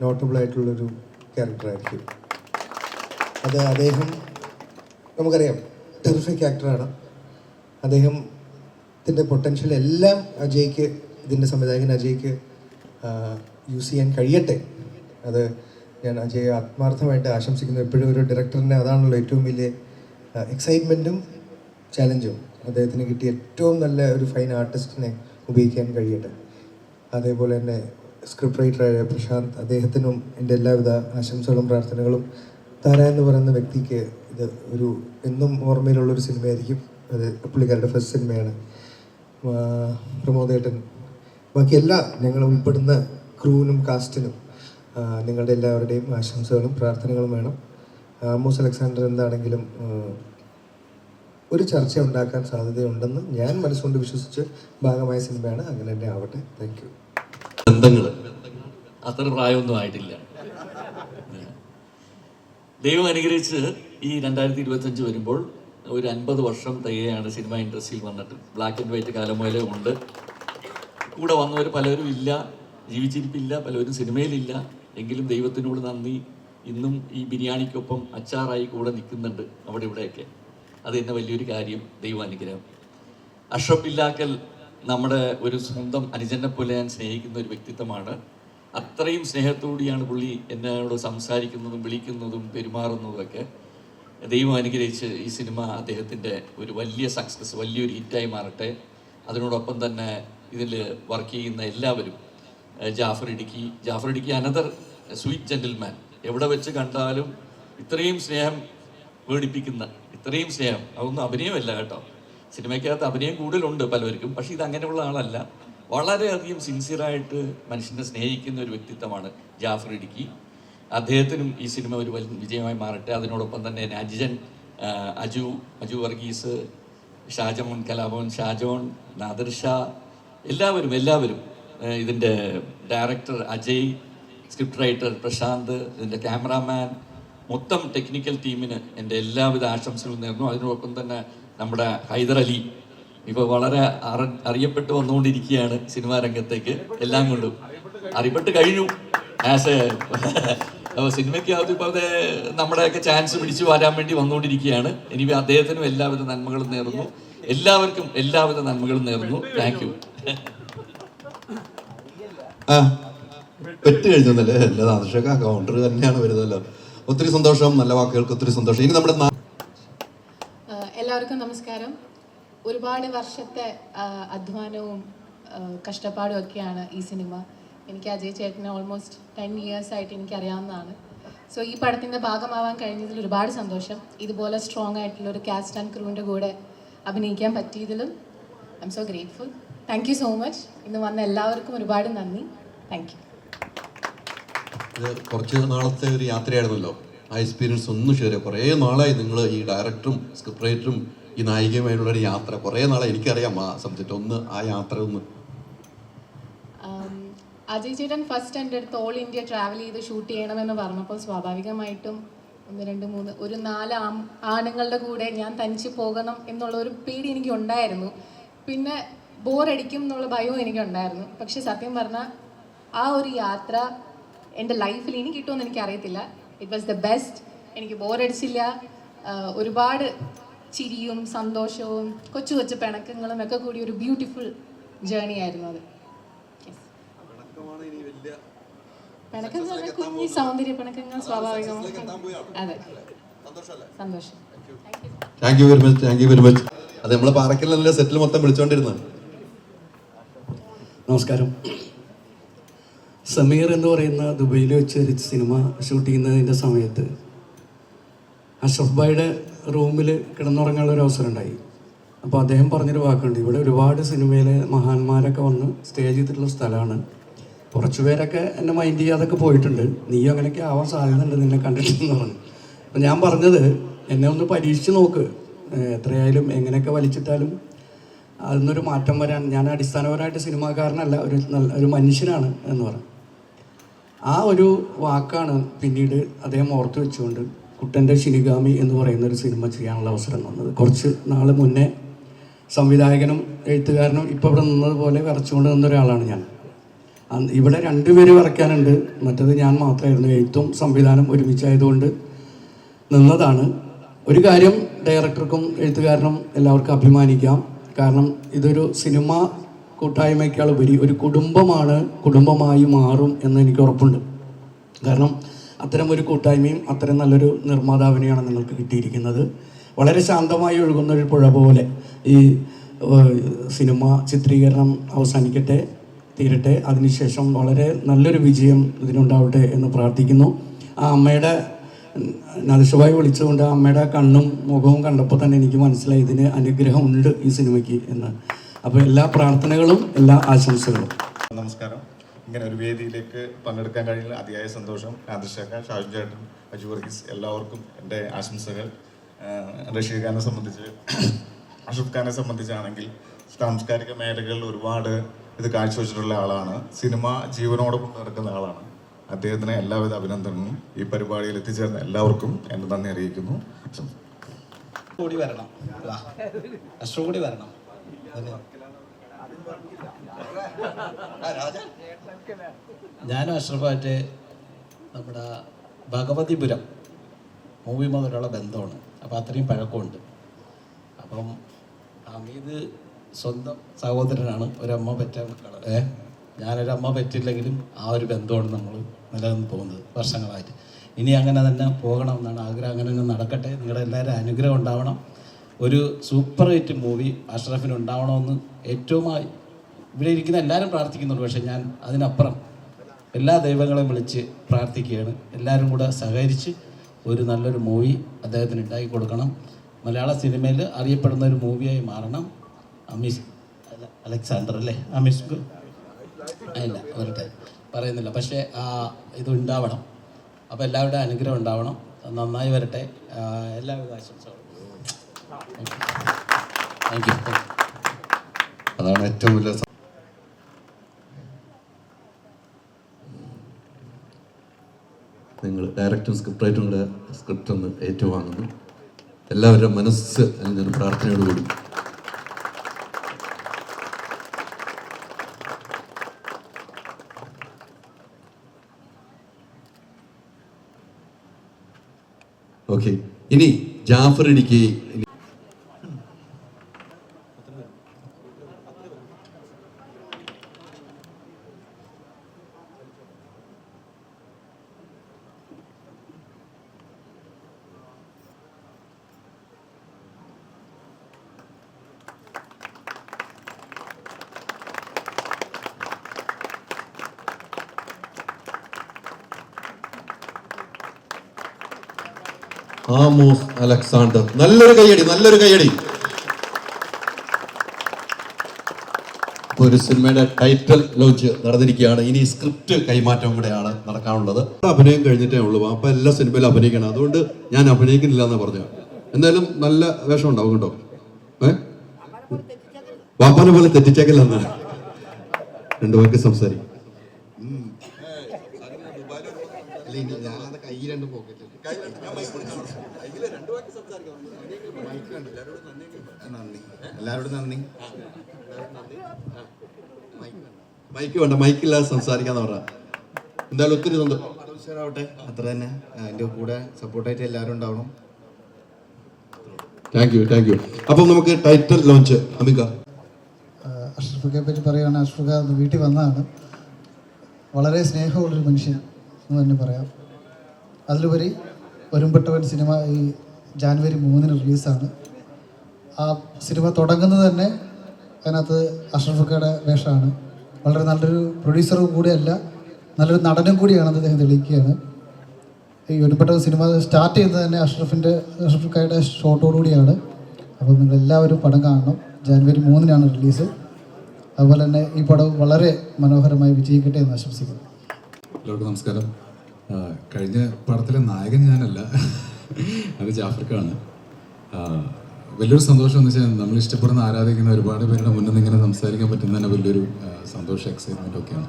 നോട്ടബിളായിട്ടുള്ളൊരു ക്യാരക്ടറായിരിക്കും അത്. അദ്ദേഹം നമുക്കറിയാം ടെറിഫിക് ആക്ടറാണ്. അദ്ദേഹത്തിൻ്റെ പൊട്ടൻഷ്യൽ എല്ലാം ഇതിൻ്റെ സംവിധായകൻ അജയ്ക്ക് യൂസ് ചെയ്യാൻ കഴിയട്ടെ. അത് ഞാൻ അജയെ ആത്മാർത്ഥമായിട്ട് ആശംസിക്കുന്നു. എപ്പോഴും ഒരു ഡയറക്ടറിനെ അതാണല്ലോ ഏറ്റവും വലിയ എക്സൈറ്റ്മെൻറ്റും ചാലഞ്ചും. അദ്ദേഹത്തിന് കിട്ടിയ ഏറ്റവും നല്ല ഒരു ഫൈൻ ആർട്ടിസ്റ്റിനെ ഉപയോഗിക്കാൻ കഴിയട്ടെ. അതേപോലെ തന്നെ സ്ക്രിപ്റ്റ് റൈറ്ററായ പ്രശാന്ത്, അദ്ദേഹത്തിനും എൻ്റെ എല്ലാവിധ ആശംസകളും പ്രാർത്ഥനകളും. താര എന്ന് പറയുന്ന വ്യക്തിക്ക് ഇത് എന്നും ഓർമ്മയിലുള്ളൊരു സിനിമയായിരിക്കും. അത് പുള്ളിക്കാരുടെ ഫസ്റ്റ് സിനിമയാണ്. പ്രമോദേട്ടൻ, ബാക്കി ഞങ്ങൾ ഉൾപ്പെടുന്ന ക്രൂവിനും കാസ്റ്റിനും നിങ്ങളുടെ എല്ലാവരുടെയും ആശംസകളും പ്രാർത്ഥനകളും വേണം. ആമോസ് അലക്സാണ്ടർ എന്താണെങ്കിലും ഒരു ചർച്ച ഉണ്ടാക്കാൻ സാധ്യതയുണ്ടെന്ന് ഞാൻ മനസ്സുകൊണ്ട് വിശ്വസിച്ച് ഭാഗമായ സിനിമയാണ്. അങ്ങനെ തന്നെ ആവട്ടെ. Thank you. ബന്ധങ്ങൾ അത്ര പ്രായമൊന്നും ആയിട്ടില്ല. ദൈവം അനുഗ്രഹിച്ച് ഈ 2025 വരുമ്പോൾ ഒരു 50 വർഷം തികയാണ് സിനിമ ഇൻഡസ്ട്രിയിൽ വന്നിട്ട്. ബ്ലാക്ക് ആൻഡ് വൈറ്റ് കാലം മുതലേ ഉണ്ട്. കൂടെ വന്നവർ പലരും ഇല്ല, ജീവിച്ചിരിപ്പില്ല, പലരും സിനിമയിലില്ല. എങ്കിലും ദൈവത്തിനോട് നന്ദി. ഇന്നും ഈ ബിരിയാണിക്കൊപ്പം അച്ചാറായി കൂടെ നിൽക്കുന്നുണ്ട് അവിടെ ഇവിടെയൊക്കെ. അത് തന്നെ വലിയൊരു കാര്യം, ദൈവാനുഗ്രഹം. അഷ്റഫ് ഇല്ലാക്കൽ നമ്മുടെ ഒരു സ്വന്തം അനുജനെ പോലെ ഞാൻ സ്നേഹിക്കുന്ന ഒരു വ്യക്തിത്വമാണ്. അത്രയും സ്നേഹത്തോടെയാണ് പുള്ളി എന്നോട് സംസാരിക്കുന്നതും വിളിക്കുന്നതും പെരുമാറുന്നതുമൊക്കെ. ദൈവം അനുഗ്രഹിച്ച് ഈ സിനിമ അദ്ദേഹത്തിൻ്റെ ഒരു വലിയ സക്സസ്, വലിയൊരു ഹിറ്റായി മാറട്ടെ. അതിനോടൊപ്പം തന്നെ ഇതിൽ വർക്ക് ചെയ്യുന്ന എല്ലാവരും, Jafar Idukki another sweet gentleman. എവിടെ വെച്ച് കണ്ടാലും ഇത്രയും സ്നേഹം വേടിപ്പിക്കുന്ന, ഇത്രയും സ്നേഹം, അതൊന്നും അഭിനയമല്ല കേട്ടോ. സിനിമയ്ക്കകത്ത് അഭിനയം കൂടുതലുണ്ട് പലവർക്കും, പക്ഷേ ഇത് അങ്ങനെയുള്ള ആളല്ല. വളരെയധികം സിൻസിയറായിട്ട് മനുഷ്യനെ സ്നേഹിക്കുന്ന ഒരു വ്യക്തിത്വമാണ് ജാഫർ ഇടുക്കി. അദ്ദേഹത്തിനും ഈ സിനിമ ഒരു വലിയ വിജയമായി മാറട്ടെ. അതിനോടൊപ്പം തന്നെ രാജൻ, അജു വർഗീസ്, ഷാജമോൻ കലാഭവൻ, ഷാജോൺ, നാദിർ ഷാ, എല്ലാവരും ഇതിൻ്റെ director Ajay, script writer Prashanth, ഇതിൻ്റെ ക്യാമറാമാൻ, മൊത്തം ടെക്നിക്കൽ ടീമിന് എൻ്റെ എല്ലാവിധ ആശംസകളും നേർന്നു. അതിനോടൊപ്പം തന്നെ നമ്മുടെ ഹൈദർ അലി ഇപ്പോൾ വളരെ അറിയപ്പെട്ട് വന്നുകൊണ്ടിരിക്കുകയാണ് സിനിമാ രംഗത്തേക്ക്. എല്ലാം കൊണ്ടും അറിയപ്പെട്ട് കഴിഞ്ഞു. സിനിമയ്ക്കകത്ത് ഇപ്പോൾ അത് നമ്മുടെയൊക്കെ ചാൻസ് പിടിച്ചു വരാൻ വേണ്ടി വന്നുകൊണ്ടിരിക്കുകയാണ്. ഇനി അദ്ദേഹത്തിനും എല്ലാവിധ നന്മകളും നേർന്നു. എല്ലാവർക്കും എല്ലാവിധ നന്മകളും നേർന്നു. Thank you. പെറ്റ് കഴിഞ്ഞല്ലേ എല്ലാ ആദർശക കൗണ്ടർ തന്നെയാണ് വരുന്നല്ലോ. ഒത്തിരി സന്തോഷം, നല്ല വാക്കുകൾക്ക് ഒത്തിരി സന്തോഷം. ഇനി നമ്മുടെ എല്ലാവർക്കും നമസ്കാരം. ഒരുപാട് വർഷത്തെ അധ്വാനവും കഷ്ടപ്പാടും ഒക്കെയാണ് ഈ സിനിമ. എനിക്ക് അജയ് ചേട്ടനെ ഓൾമോസ്റ്റ് 10 years ആയിട്ട് എനിക്കറിയാവുന്നതാണ്. സോ ഈ പടത്തിൻ്റെ ഭാഗമാവാൻ കഴിഞ്ഞതിൽ ഒരുപാട് സന്തോഷം. ഇതുപോലെ സ്ട്രോങ് ആയിട്ടുള്ള ഒരു കാസ്റ്റ് ആൻഡ് ക്രൂവിൻ്റെ കൂടെ അഭിനയിക്കാൻ പറ്റിയതിലും I am so grateful. Thank you so much. ഇന്ന് വന്ന എല്ലാവർക്കും ഒരുപാട് നന്ദി. Thank you. ഇത് കുറച്ച് നാളത്തെ ഒരു യാത്രയായിരുന്നല്ലോ. ആ എക്സ്പീരിയൻസ് ഒന്ന് ഷെയർ ചെയ്യാം. കുറേ നാളായി നിങ്ങൾ ഈ ഡയറക്ടറും സ്ക്രിപ്റ്റ് റൈറ്ററും ഈ നായികയുമായിട്ടുള്ളൊരു യാത്ര, കുറേ നാളെ എനിക്കറിയാം ആ സബ്ജക്റ്റ്. ആ യാത്ര ഒന്ന്. അജയ് ചേട്ടൻ ഫസ്റ്റ് എൻ്റെ അടുത്ത് ഓൾ ഇന്ത്യ ട്രാവൽ ചെയ്ത് ഷൂട്ട് ചെയ്യണമെന്ന് പറഞ്ഞപ്പോൾ സ്വാഭാവികമായിട്ടും 1, 2, 3 ഒരു 4 ആണുങ്ങളുടെ കൂടെ ഞാൻ തനിച്ച് പോകണം എന്നുള്ള ഒരു പേടി എനിക്ക് ഉണ്ടായിരുന്നു. പിന്നെ ബോറടിക്കും എന്നുള്ള ഭയവും എനിക്കുണ്ടായിരുന്നു. പക്ഷെ സത്യം പറഞ്ഞാൽ ആ ഒരു യാത്ര എൻ്റെ ലൈഫിൽ ഇനി കിട്ടുമെന്ന് എനിക്കറിയത്തില്ല. It was the best. എനിക്ക് ബോറടിച്ചില്ല. ഒരുപാട് ചിരിയും സന്തോഷവും കൊച്ചു കൊച്ചു പിണക്കങ്ങളും ഒക്കെ കൂടി ഒരു ബ്യൂട്ടിഫുൾ ജേർണി ആയിരുന്നു അത്. പിണക്കം എന്ന് പറഞ്ഞാൽ കുഞ്ഞി സൗന്ദര്യ പിണക്കങ്ങൾ സ്വാഭാവികമാണ്. അതെ, സന്തോഷം. Thank you very much. അത് നമ്മളെ പാറക്കലിലെ സെറ്റിൽ മൊത്തം വിളിച്ചോണ്ടിരുന്നത്. നമസ്കാരം. സമീർ എന്ന് പറയുന്ന ദുബൈയിൽ വെച്ച് ഒരു സിനിമ ഷൂട്ട് ചെയ്യുന്നതിൻ്റെ സമയത്ത് അഷ്റഫ് ഭായിയുടെ റൂമിൽ കിടന്നുറങ്ങാനുള്ള ഒരു അവസരം ഉണ്ടായി. അപ്പോൾ അദ്ദേഹം പറഞ്ഞൊരു വാക്കുണ്ട്, ഇവിടെ ഒരുപാട് സിനിമയിലെ മഹാന്മാരൊക്കെ വന്ന് സ്റ്റേ ചെയ്തിട്ടുള്ള സ്ഥലമാണ്, കുറച്ച് പേരൊക്കെ എന്നെ മൈൻഡ് ചെയ്യാതൊക്കെ പോയിട്ടുണ്ട്, നീയും അങ്ങനെയൊക്കെ ആവാൻ സാധ്യതയുണ്ട് നിന്നെ കണ്ടിട്ടെന്ന് പറഞ്ഞു. അപ്പം ഞാൻ പറഞ്ഞത് എന്നെ ഒന്ന് പരീക്ഷിച്ച് നോക്ക്, എത്രയായാലും എങ്ങനെയൊക്കെ വലിച്ചിട്ടാലും അതിനൊരു മാറ്റം വരാൻ ഞാൻ അടിസ്ഥാനപരമായിട്ട് സിനിമാക്കാരനല്ല, ഒരു മനുഷ്യനാണ് എന്ന് പറഞ്ഞു. ആ ഒരു വാക്കാണ് പിന്നീട് അദ്ദേഹം ഓർത്ത് വെച്ചുകൊണ്ട് കുട്ടൻ്റെ ശിനിഗാമി എന്ന് പറയുന്ന ഒരു സിനിമ ചെയ്യാനുള്ള അവസരം വന്നത്. കുറച്ച് നാൾ മുന്നേ സംവിധായകനും എഴുത്തുകാരനും ഇപ്പോൾ ഇവിടെ നിന്നതുപോലെ വരച്ചുകൊണ്ട് നിന്ന ഒരാളാണ് ഞാൻ. ഇവിടെ 2 പേര് വരയ്ക്കാനുണ്ട്, മറ്റത് ഞാൻ മാത്രമായിരുന്നു. എഴുത്തും സംവിധാനം ഒരുമിച്ചായതുകൊണ്ട് നിന്നതാണ്. ഒരു കാര്യം ഡയറക്ടർക്കും എഴുത്തുകാരനും എല്ലാവർക്കും അഭിമാനിക്കാം. കാരണം ഇതൊരു സിനിമ കൂട്ടായ്മയേക്കാൾ ഉപരി ഒരു കുടുംബമായി മാറും എന്ന് എനിക്ക് ഉറപ്പുണ്ട്. കാരണം അത്തരം ഒരു കൂട്ടായ്മയും അത്തരം നല്ലൊരു നിർമ്മാതാവിനെയാണ് നിങ്ങൾക്ക് കിട്ടിയിരിക്കുന്നത്. വളരെ ശാന്തമായി ഒഴുകുന്നൊരു പുഴ പോലെ ഈ സിനിമ ചിത്രീകരണം അവസാനിക്കട്ടെ, തീരട്ടെ. അതിനുശേഷം വളരെ നല്ലൊരു വിജയം ഇതിനുണ്ടാവട്ടെ എന്ന് പ്രാർത്ഥിക്കുന്നു. ആ അമ്മയുടെ നദിഷഭായി വിളിച്ചുകൊണ്ട് ആ അമ്മയുടെ കണ്ണും മുഖവും കണ്ടപ്പോൾ തന്നെ എനിക്ക് മനസ്സിലായി ഇതിന് അനുഗ്രഹമുണ്ട് ഈ സിനിമയ്ക്ക് എന്ന്. അപ്പോൾ എല്ലാ പ്രാർത്ഥനകളും എല്ലാ ആശംസകളും. നമസ്കാരം. ഇങ്ങനെ ഒരു വേദിയിലേക്ക് പങ്കെടുക്കാൻ കഴിയുന്ന അതിയായ സന്തോഷം. ആദർശക്ക, ഷാജു ചേട്ടൻ, അജു വർഗീസ് എല്ലാവർക്കും എൻ്റെ ആശംസകൾ. റഷീദ് ഖാനെ സംബന്ധിച്ച്, അഷ്റഫ് ഖാനെ സംബന്ധിച്ചാണെങ്കിൽ സാംസ്കാരിക മേഖലകളിൽ ഒരുപാട് ഇത് കാഴ്ചവെച്ചിട്ടുള്ള ആളാണ്. സിനിമ ജീവനോടൊപ്പം നടക്കുന്ന ആളാണ്. അദ്ദേഹത്തിന് എല്ലാവിധ അഭിനന്ദനവും. ഈ പരിപാടിയിൽ എത്തിച്ചേർന്ന എല്ലാവർക്കും എൻ്റെ നന്ദി അറിയിക്കുന്നു. കൂടി വരണം, അഷ്റഫ് കൂടി വരണം. ഞാനും അഷ്റഫായിട്ട് നമ്മുടെ ഭഗവതിപുരം മൂവി മുതലുള്ള ബന്ധമാണ്. അപ്പോൾ അത്രയും പഴക്കമുണ്ട്. അപ്പം ഹമീദ് സ്വന്തം സഹോദരനാണ്, ഒരമ്മ പെറ്റ മക്കള്. ഞാനൊരമ്മ പറ്റില്ലെങ്കിലും ആ ഒരു ബന്ധമാണ് നമ്മൾ നിലനിന്ന് പോകുന്നത് വർഷങ്ങളായിട്ട്. ഇനി അങ്ങനെ തന്നെ പോകണമെന്നാണ് ആഗ്രഹം. അങ്ങനെ തന്നെ നടക്കട്ടെ. നിങ്ങളുടെ എല്ലാവരും അനുഗ്രഹം ഉണ്ടാവണം. ഒരു സൂപ്പർ ഹിറ്റ് മൂവി അഷ്റഫിന് ഉണ്ടാവണമെന്ന് ഏറ്റവുമായി ഇവിടെ ഇരിക്കുന്ന എല്ലാവരും പ്രാർത്ഥിക്കുന്നുണ്ട്. പക്ഷേ ഞാൻ അതിനപ്പുറം എല്ലാ ദൈവങ്ങളെയും വിളിച്ച് പ്രാർത്ഥിക്കുകയാണ്. എല്ലാവരും കൂടെ സഹകരിച്ച് ഒരു നല്ലൊരു മൂവി അദ്ദേഹത്തിന് ഉണ്ടാക്കി കൊടുക്കണം. മലയാള സിനിമയിൽ അറിയപ്പെടുന്ന ഒരു മൂവിയായി മാറണം. അലക്സാണ്ടർ അല്ലേ, ഇല്ല വരട്ടെ പറയുന്നില്ല, പക്ഷേ ഇത് ഉണ്ടാവണം. അപ്പോൾ എല്ലാവരുടെ അനുഗ്രഹം ഉണ്ടാവണം. നന്നായി വരട്ടെ. എല്ലാവിധ ആശംസകളും. Thank you. അതാണ് ഏറ്റവും വലിയ നിങ്ങൾ ഡയറക്ടറും സ്ക്രിപ്റ്റ് റൈറ്ററും കൂടെ സ്ക്രിപ്റ്റ് ഒന്ന് ഏറ്റുവാങ്ങുന്നു. എല്ലാവരുടെ മനസ്സ് അതിനൊരു പ്രാർത്ഥനയോടുകൂടി. ഓക്കെ, ഇനി ജാഫർ ഇടുക്കി. Amos Alexander. നല്ലൊരു കയ്യടി. ഒരു സിനിമയുടെ ടൈറ്റിൽ ലോഞ്ച് നടന്നിരിക്കുകയാണ്. ഇനി സ്ക്രിപ്റ്റ് കൈമാറ്റം കൂടെയാണ് നടക്കാനുള്ളത്. അഭിനയം കഴിഞ്ഞിട്ടേ ഉള്ളൂ. അപ്പൊ എല്ലാ സിനിമയിലും അഭിനയിക്കണം. അതുകൊണ്ട് ഞാൻ അഭിനയിക്കുന്നില്ല എന്ന് പറഞ്ഞു. എന്തായാലും നല്ല വേഷം ഉണ്ടാവും കേട്ടോ. വാപ്പാനെ പോലെ തെറ്റിച്ചേക്കല്ലെന്ന് 2 പേർക്ക് സംസാരിക്കും. കൈ 2 പോക്കറ്റിൽ നന്ദി, എല്ലാവരോടും നന്ദി. മൈക്ക് വേണ്ട, മൈക്കില്ലാതെ സംസാരിക്കാന്ന് പറഞ്ഞ എന്തായാലും ഒത്തിരി സന്തോഷം. ആവട്ടെ, അത്ര തന്നെ. എൻ്റെ കൂടെ സപ്പോർട്ടായിട്ട് എല്ലാവരും ഉണ്ടാവണം. Thank you. അപ്പം നമുക്ക് ടൈറ്റിൽ ലോഞ്ച്. അമിക, അഷ്റഫിനെ പറ്റി പറയുകയാണെങ്കിൽ അഷ്റഫ വീട്ടിൽ വന്നതാണ്. വളരെ സ്നേഹമുള്ളൊരു മനുഷ്യൻ എന്ന് തന്നെ പറയാം. അതിലുപരി ഒരുമ്പെട്ടവൻ സിനിമ ഈ ജാനുവരി 3 റിലീസാണ്. ആ സിനിമ തുടങ്ങുന്നത് തന്നെ അതിനകത്ത് അഷ്റഫിക്കയുടെ വേഷമാണ്. വളരെ നല്ലൊരു പ്രൊഡ്യൂസറും കൂടിയല്ല, നല്ലൊരു നടനും കൂടിയാണെന്ന് അദ്ദേഹം തെളിയിക്കുകയാണ്. ഈ ഒരുമ്പെട്ടവൻ സിനിമ സ്റ്റാർട്ട് ചെയ്യുന്നത് തന്നെ അഷ്റഫിക്കയുടെ ഷോട്ടോടുകൂടിയാണ്. അപ്പോൾ നിങ്ങളെല്ലാവരും പടം കാണണം. ജാനുവരി 3 റിലീസ്. അതുപോലെ തന്നെ ഈ പടം വളരെ മനോഹരമായി വിജയിക്കട്ടെ എന്ന് ആശംസിക്കുന്നു. എല്ലാവർക്കും നമസ്കാരം. കഴിഞ്ഞ പടത്തിലെ നായകൻ ഞാനല്ല, അത് ജാഫർക്കാണ്. വലിയൊരു സന്തോഷം എന്ന് വെച്ചാൽ നമ്മൾ ഇഷ്ടപ്പെടുന്ന ആരാധിക്കുന്ന ഒരുപാട് പേരുടെ മുന്നിൽ നിന്ന് ഇങ്ങനെ സംസാരിക്കാൻ പറ്റുന്ന തന്നെ വലിയൊരു സന്തോഷം, എക്സൈറ്റ്മെൻറ്റ് ഒക്കെയാണ്.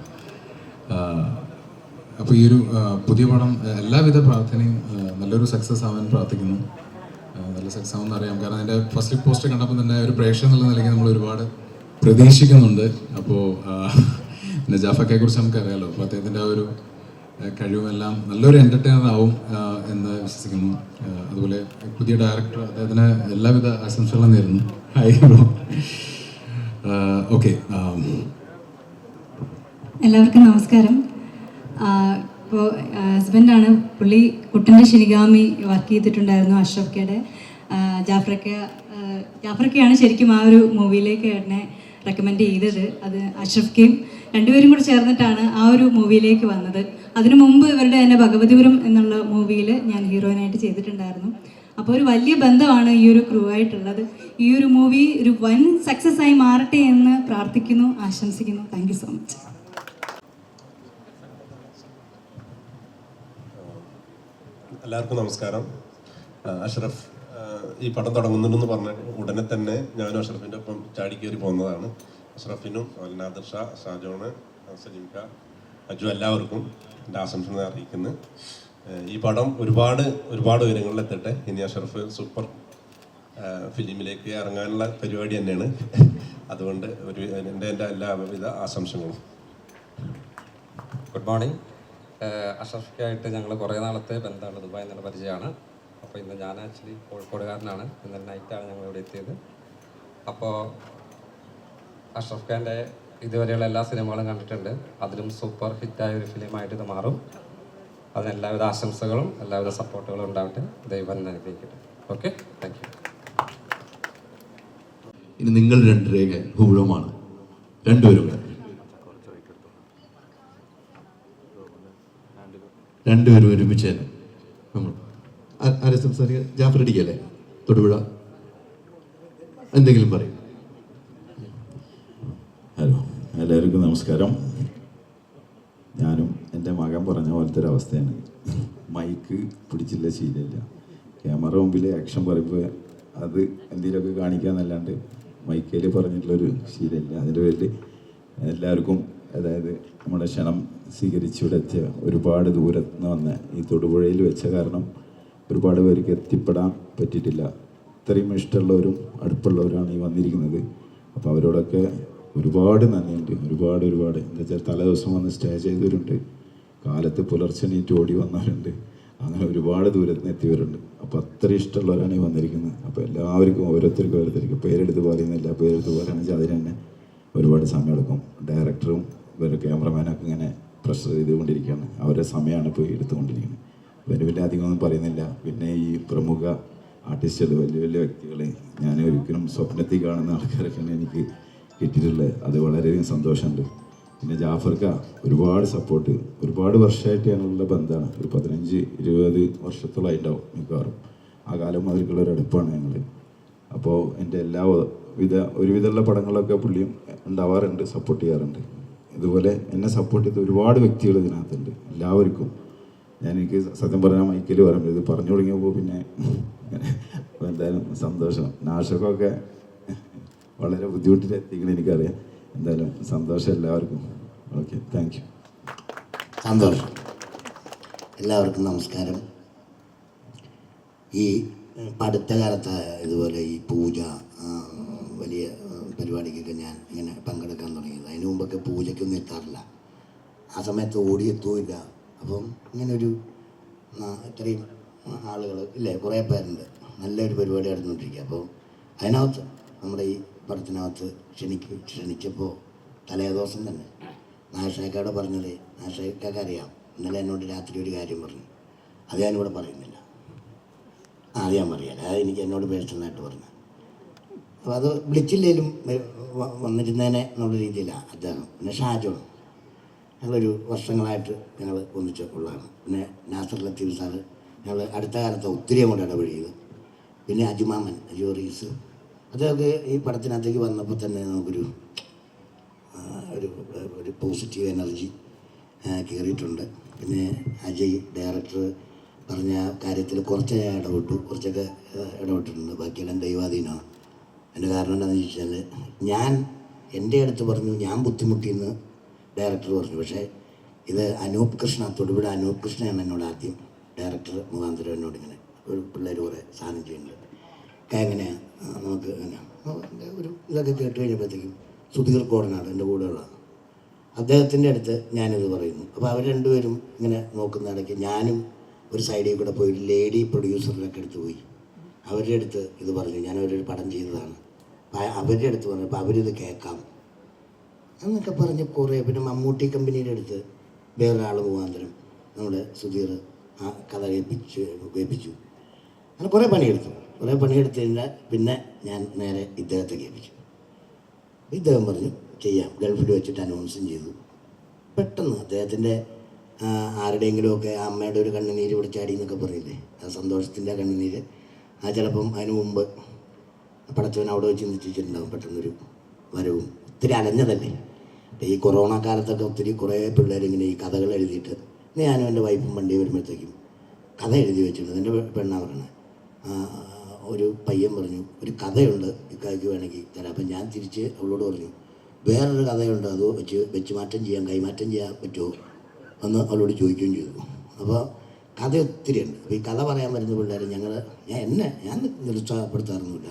അപ്പോൾ ഈ ഒരു പുതിയ പടം എല്ലാവിധ പ്രാർത്ഥനയും നല്ലൊരു സക്സസ് ആവാൻ പ്രാർത്ഥിക്കുന്നു. നല്ല സക്സസ് ആവുമെന്ന് അറിയാം, കാരണം അതിൻ്റെ ഫസ്റ്റ് പോസ്റ്റർ കണ്ടപ്പോൾ തന്നെ ഒരു പ്രേക്ഷകൻ എന്നുള്ള നിലയ്ക്ക് നമ്മൾ ഒരുപാട് പ്രതീക്ഷിക്കുന്നുണ്ട്. അപ്പോൾ പിന്നെ ജാഫക്കയെ കുറിച്ച് നമുക്കറിയാമല്ലോ, അപ്പോൾ അദ്ദേഹത്തിൻ്റെ ആ ഒരു കഴിവുമെല്ലാം നല്ലൊരു എൻ്റർടൈനർ ആവും എന്ന് വിശ്വസിക്കുന്നു. അതുപോലെ പുതിയ ഡയറക്ടർ, അദ്ദേഹത്തിന് എല്ലാവിധ ആശംസകളും നേരുന്നു. Hi bro. ഓക്കെ, എല്ലാവർക്കും നമസ്കാരം. ഇപ്പോൾ ഹസ്ബൻഡാണ് പുള്ളി, കുട്ടൻ്റെ ശിനിഗാമി വർക്ക് ചെയ്തിട്ടുണ്ടായിരുന്നു അഷ്റഫ്ക്കയുടെ. ജാഫർക്കയാണ് ശരിക്കും ആ ഒരു മൂവിയിലേക്ക് എന്നെ റെക്കമെൻഡ് ചെയ്തത്. അത് അഷ്റഫ്ക്കയും രണ്ടുപേരും കൂടെ ചേർന്നിട്ടാണ് ആ ഒരു മൂവിയിലേക്ക് വന്നത്. അതിനു മുമ്പ് ഇവരുടെ തന്നെ ഭഗവതിപുരം എന്നുള്ള മൂവിയിൽ ഞാൻ ഹീറോയിനായിട്ട് ചെയ്തിട്ടുണ്ടായിരുന്നു. അപ്പോൾ ഒരു വലിയ ബന്ധമാണ് ഈ ഒരു ക്രൂ ആയിട്ടുള്ളത്. ഈ ഒരു മൂവി ഒരു വൻ സക്സസ് ആയി മാറട്ടെ എന്ന് പ്രാർത്ഥിക്കുന്നു, ആശംസിക്കുന്നു. Thank you so much. എല്ലാവർക്കും നമസ്കാരം. അഷ്റഫ് ഈ പടം തുടങ്ങുന്നുണ്ടെന്ന് പറഞ്ഞ ഉടനെ തന്നെ ഞാനും അഷ്റഫിൻ്റെ ഒപ്പം ചാടിക്കേറി പോകുന്നതാണ്. അഷ്റഫിനും നാദിർ ഷാ, ഷാജോണ്, സലീംക, അജു എല്ലാവർക്കും എൻ്റെ ആശംസകൾ അറിയിക്കുന്നു. ഈ പടം ഒരുപാട് ഉയരങ്ങളിലെത്തട്ടെ. ഇനി അഷ്റഫ് സൂപ്പർ ഫിലിമിലേക്ക് ഇറങ്ങാനുള്ള പരിപാടി തന്നെയാണ്. അതുകൊണ്ട് എൻ്റെ എല്ലാവിധ ആശംസകളും. Good morning. അഷ്റഫിക്കായിട്ട് ഞങ്ങൾ കുറേ നാളത്തെ ബന്ധമാണ്, ദുബായിൽ നിന്നുള്ള പരിചയമാണ്. അപ്പോൾ ഇന്ന് ഞാൻ ആക്ച്വലി കോഴിക്കോടുകാരനാണ്. ഇന്നലെ നൈറ്റാണ് ഞങ്ങൾ ഇവിടെ എത്തിയത്. അപ്പോൾ അഷ്റഫ് ഖാൻ്റെ ഇതുവരെയുള്ള എല്ലാ സിനിമകളും കണ്ടിട്ടുണ്ട്. അതിലും സൂപ്പർ ഹിറ്റായ ഒരു ഫിലിമായിട്ട് ഇത് മാറും. അതിന് എല്ലാവിധ ആശംസകളും എല്ലാവിധ സപ്പോർട്ടുകളും ഉണ്ടാവട്ടെ. ദൈവം അനുഗ്രഹിക്കട്ടെ. Okay, thank you. ഇനി നിങ്ങൾ രണ്ടുപേരെ ഭൂമിമാണ്, രണ്ടുപേരും ഒരുമിച്ച് തന്നെ നമ്മൾ ആരെ സംസാരിക്കുക? ജാഫർ അടിക്കല്ലേ, തൊടുപുഴ, എന്തെങ്കിലും പറയും. ഹലോ, എല്ലാവർക്കും നമസ്കാരം. ഞാനും എൻ്റെ മകൻ പറഞ്ഞ പോലത്തെ ഒരു അവസ്ഥയാണ്. മൈക്ക് പിടിച്ചില്ല, ശീലമില്ല. ക്യാമറ മുമ്പിൽ ആക്ഷൻ പറയുമ്പോൾ അത് എന്തെങ്കിലുമൊക്കെ കാണിക്കാന്നല്ലാണ്ട് മൈക്കയിൽ പറഞ്ഞിട്ടുള്ളൊരു ശീലമില്ല. അതിൻ്റെ പേരിൽ എല്ലാവർക്കും, അതായത് നമ്മുടെ ക്ഷണം സ്വീകരിച്ച് ഇവിടെ എത്തിയ ഒരുപാട് ദൂരത്ത് നിന്ന് വന്ന ഈ തൊടുപുഴയിൽ വെച്ച കാരണം ഒരുപാട് പേർക്ക് എത്തിപ്പെടാൻ പറ്റിയിട്ടില്ല. ഇത്രയും ഇഷ്ടമുള്ളവരും അടുപ്പുള്ളവരാണ് ഈ വന്നിരിക്കുന്നത്. അപ്പോൾ അവരോടൊക്കെ ഒരുപാട് നന്ദിയുണ്ട്. ഒരുപാട് എന്താ വെച്ചാൽ തലേ ദിവസം വന്ന് സ്റ്റേ ചെയ്തവരുണ്ട്, കാലത്ത് പുലർച്ചെ നീറ്റ് ഓടി വന്നവരുണ്ട്, അങ്ങനെ ഒരുപാട് ദൂരത്ത് നിന്ന് എത്തിയവരുണ്ട്. അപ്പോൾ അത്രയും ഇഷ്ടമുള്ളവരാണ് ഈ വന്നിരിക്കുന്നത്. അപ്പോൾ എല്ലാവർക്കും ഓരോരുത്തർക്കും പേരെടുത്ത് പറയുന്നില്ല, പേരെടുത്ത് പറയുകയാണെന്ന് വെച്ചാൽ അതിന് തന്നെ ഒരുപാട് സമയമെടുക്കും. ഡയറക്ടറും ഇവരുടെ ക്യാമറമാനൊക്കെ ഇങ്ങനെ പ്രഷർ ചെയ്തുകൊണ്ടിരിക്കുകയാണ്. അവരുടെ സമയമാണ് ഇപ്പോൾ എടുത്തുകൊണ്ടിരിക്കുന്നത്. വലിയ അധികമൊന്നും പറയുന്നില്ല. പിന്നെ ഈ പ്രമുഖ ആർട്ടിസ്റ്റുകൾ, വലിയ വ്യക്തികൾ, ഞാൻ ഒരിക്കലും സ്വപ്നത്തിൽ കാണുന്ന ആൾക്കാരൊക്കെയാണ് എനിക്ക് കിട്ടിയിട്ടുള്ളത്. അത് വളരെയധികം സന്തോഷമുണ്ട്. പിന്നെ ജാഫർക്ക ഒരുപാട് സപ്പോർട്ട്, ഒരുപാട് വർഷമായിട്ട് ഞങ്ങളുള്ള ബന്ധമാണ്. ഒരു 15-20 വർഷത്തോളമായിട്ടുണ്ടാവും മിക്കവാറും. ആ കാലം മുതൽക്കുള്ള ഒരു അടുപ്പാണ് ഞങ്ങൾ. അപ്പോൾ എൻ്റെ ഒരുവിധമുള്ള പടങ്ങളൊക്കെ പുള്ളിയും ഉണ്ടാവാറുണ്ട്, സപ്പോർട്ട് ചെയ്യാറുണ്ട്. ഇതുപോലെ എന്നെ സപ്പോർട്ട് ചെയ്ത ഒരുപാട് വ്യക്തികൾ ഇതിനകത്തുണ്ട്. എല്ലാവർക്കും എനിക്ക് സത്യം പറഞ്ഞാൽ മൈക്കിൽ പറയുമ്പോൾ ഇത് പറഞ്ഞു തുടങ്ങിയപ്പോൾ പിന്നെ എന്തായാലും സന്തോഷം. നാഷക്കൊക്കെ വളരെ ബുദ്ധിമുട്ടിലെത്തിക്കണം എനിക്കറിയാം. എന്തായാലും സന്തോഷം എല്ലാവർക്കും. Okay, thank you. സന്തോഷം. എല്ലാവർക്കും നമസ്കാരം. ഈ അടുത്ത കാലത്ത് ഇതുപോലെ ഈ പൂജ വലിയ പരിപാടിക്കൊക്കെ ഞാൻ ഇങ്ങനെ പങ്കെടുക്കാൻ തുടങ്ങിയത്. അതിന് മുമ്പൊക്കെ പൂജയ്ക്കൊന്നും എത്താറില്ല, ആ സമയത്ത് ഓടിയെത്തുമില്ല. അപ്പം ഇങ്ങനൊരു ഇത്രയും ആളുകൾ ഇല്ലേ, കുറേ പേരുണ്ട്, നല്ലൊരു പരിപാടി നടന്നുകൊണ്ടിരിക്കുക. അപ്പോൾ അതിനകത്ത് നമ്മുടെ ഈ പടത്തിനകത്ത് ക്ഷണിച്ചപ്പോൾ തലേദിവസം തന്നെ നാഷേക്കയോട് പറഞ്ഞത്, നാഷേക്കൊക്കെ അറിയാം, ഇന്നലെ എന്നോട് രാത്രി ഒരു കാര്യം പറഞ്ഞു, അത് ഞാനിവിടെ പറയുന്നില്ല, അത് ഞാൻ പറയാം, അത് എനിക്ക് എന്നോട് പേഴ്സണലായിട്ട് പറഞ്ഞു. അപ്പോൾ അത് വിളിച്ചില്ലേലും വന്നിരുന്നേനെ എന്നുള്ള രീതിയിലാണ് അദ്ദേഹം. പിന്നെ ഷാജോൺ, ഞങ്ങളൊരു വർഷങ്ങളായിട്ട് ഞങ്ങൾ ഒന്നിച്ച് ഉള്ളതാണ്. പിന്നെ നാസർ ലത്തീഫ് സാറ് ഞങ്ങൾ അടുത്ത കാലത്ത് ഒത്തിരി അങ്ങോട്ട് ഇടപെടിയത്. പിന്നെ അജുമാമൻ, അജു റീസ്, അതൊക്കെ ഈ പടത്തിനകത്തേക്ക് വന്നപ്പോൾ തന്നെ നമുക്കൊരു ഒരു പോസിറ്റീവ് എനർജി കയറിയിട്ടുണ്ട്. പിന്നെ അജയ് ഡയറക്ടർ പറഞ്ഞ കാര്യത്തിൽ കുറച്ച് ഇടപെട്ടു, കുറച്ചൊക്കെ ഇടപെട്ടിട്ടുണ്ട്, ബാക്കിയെല്ലാം ദൈവാധീനമാണ്. എൻ്റെ കാരണം എന്താണെന്ന് ചോദിച്ചാൽ, ഞാൻ എൻ്റെ അടുത്ത് പറഞ്ഞു ഞാൻ ബുദ്ധിമുട്ടിയെന്ന് ഡയറക്ടർ പറഞ്ഞു. പക്ഷേ ഇത് അനൂപ് കൃഷ്ണ, തൊടുപുഴ അനൂപ് കൃഷ്ണയാണ് എന്നോട് ആദ്യം ഡയറക്ടർ മുഖാന്തരം എന്നോട് ഇങ്ങനെ ഒരു പിള്ളേർ കുറേ സാധനം ചെയ്യുന്നുണ്ട്, എങ്ങനെയാണ് നമുക്ക് എങ്ങനെയാണ് ഒരു ഇതൊക്കെ കേട്ട് കഴിഞ്ഞപ്പോഴത്തേക്കും സുധീർ കോടനാട് എൻ്റെ കൂടെയുള്ള അദ്ദേഹത്തിൻ്റെ അടുത്ത് ഞാനിത് പറയുന്നു. അപ്പോൾ അവർ രണ്ടുപേരും ഇങ്ങനെ നോക്കുന്ന ഇടയ്ക്ക് ഞാനും ഒരു സൈഡിൽ കൂടെ പോയി ലേഡി പ്രൊഡ്യൂസറിനൊക്കെ അടുത്ത് പോയി അവരുടെ അടുത്ത് ഇത് പറഞ്ഞു, ഞാൻ അവരൊരു പടം ചെയ്തതാണ്, അവരുടെ അടുത്ത് പറഞ്ഞു. അപ്പോൾ അവരിത് കേൾക്കാം എന്നൊക്കെ പറഞ്ഞ് കുറേ. പിന്നെ മമ്മൂട്ടി കമ്പനിയുടെ അടുത്ത് വേറൊരാൾ മുഖാന്തരം നമ്മുടെ സുധീർ ആ കഥ കേൾപ്പിച്ചു. അങ്ങനെ കുറേ പണിയെടുത്തതിൻ്റെ പിന്നെ ഞാൻ നേരെ ഇദ്ദേഹത്തെ കേൾപ്പിച്ചു. ഇദ്ദേഹം പറഞ്ഞു ചെയ്യാം, ഗൾഫിൽ വെച്ചിട്ട് അനൗൺസും ചെയ്തു. പെട്ടെന്ന് അദ്ദേഹത്തിൻ്റെ ആരുടെയെങ്കിലുമൊക്കെ അമ്മയുടെ ഒരു കണ്ണുനീര് പിടിച്ചാടി എന്നൊക്കെ പറയില്ലേ, ആ സന്തോഷത്തിൻ്റെ കണ്ണുനീര്, ആ ചിലപ്പം അതിന് മുമ്പ് പടച്ചവൻ അവിടെ വെച്ച് നിശ്ചയിച്ചിട്ടുണ്ടാകും പെട്ടെന്നൊരു വരവും. ഒത്തിരി അലഞ്ഞതല്ലേ ഈ കൊറോണ കാലത്തൊക്കെ, കുറേ പിള്ളേരിങ്ങനെ ഈ കഥകൾ എഴുതിയിട്ട്, ഞാനും എൻ്റെ വൈഫും വണ്ടി വരുമ്പോഴത്തേക്കും കഥ എഴുതി വെച്ചിട്ടുണ്ട്. എൻ്റെ പെണ്ണാ പറയണേ, ഒരു പയ്യൻ പറഞ്ഞു ഒരു കഥയുണ്ട് ഇക്കായ്ക്ക് വേണമെങ്കിൽ തരാം. അപ്പം ഞാൻ തിരിച്ച് അവളോട് പറഞ്ഞു വേറൊരു കഥയുണ്ട്, അത് വെച്ച് മാറ്റം ചെയ്യാൻ, കൈമാറ്റം ചെയ്യാൻ പറ്റുമോ എന്ന് അവളോട് ചോദിക്കുകയും ചെയ്തു. അപ്പോൾ കഥ ഒത്തിരിയുണ്ട്. അപ്പോൾ ഈ കഥ പറയാൻ വരുന്ന പിള്ളേർ ഞാൻ നിരുത്സാഹപ്പെടുത്താറൊന്നുമില്ല,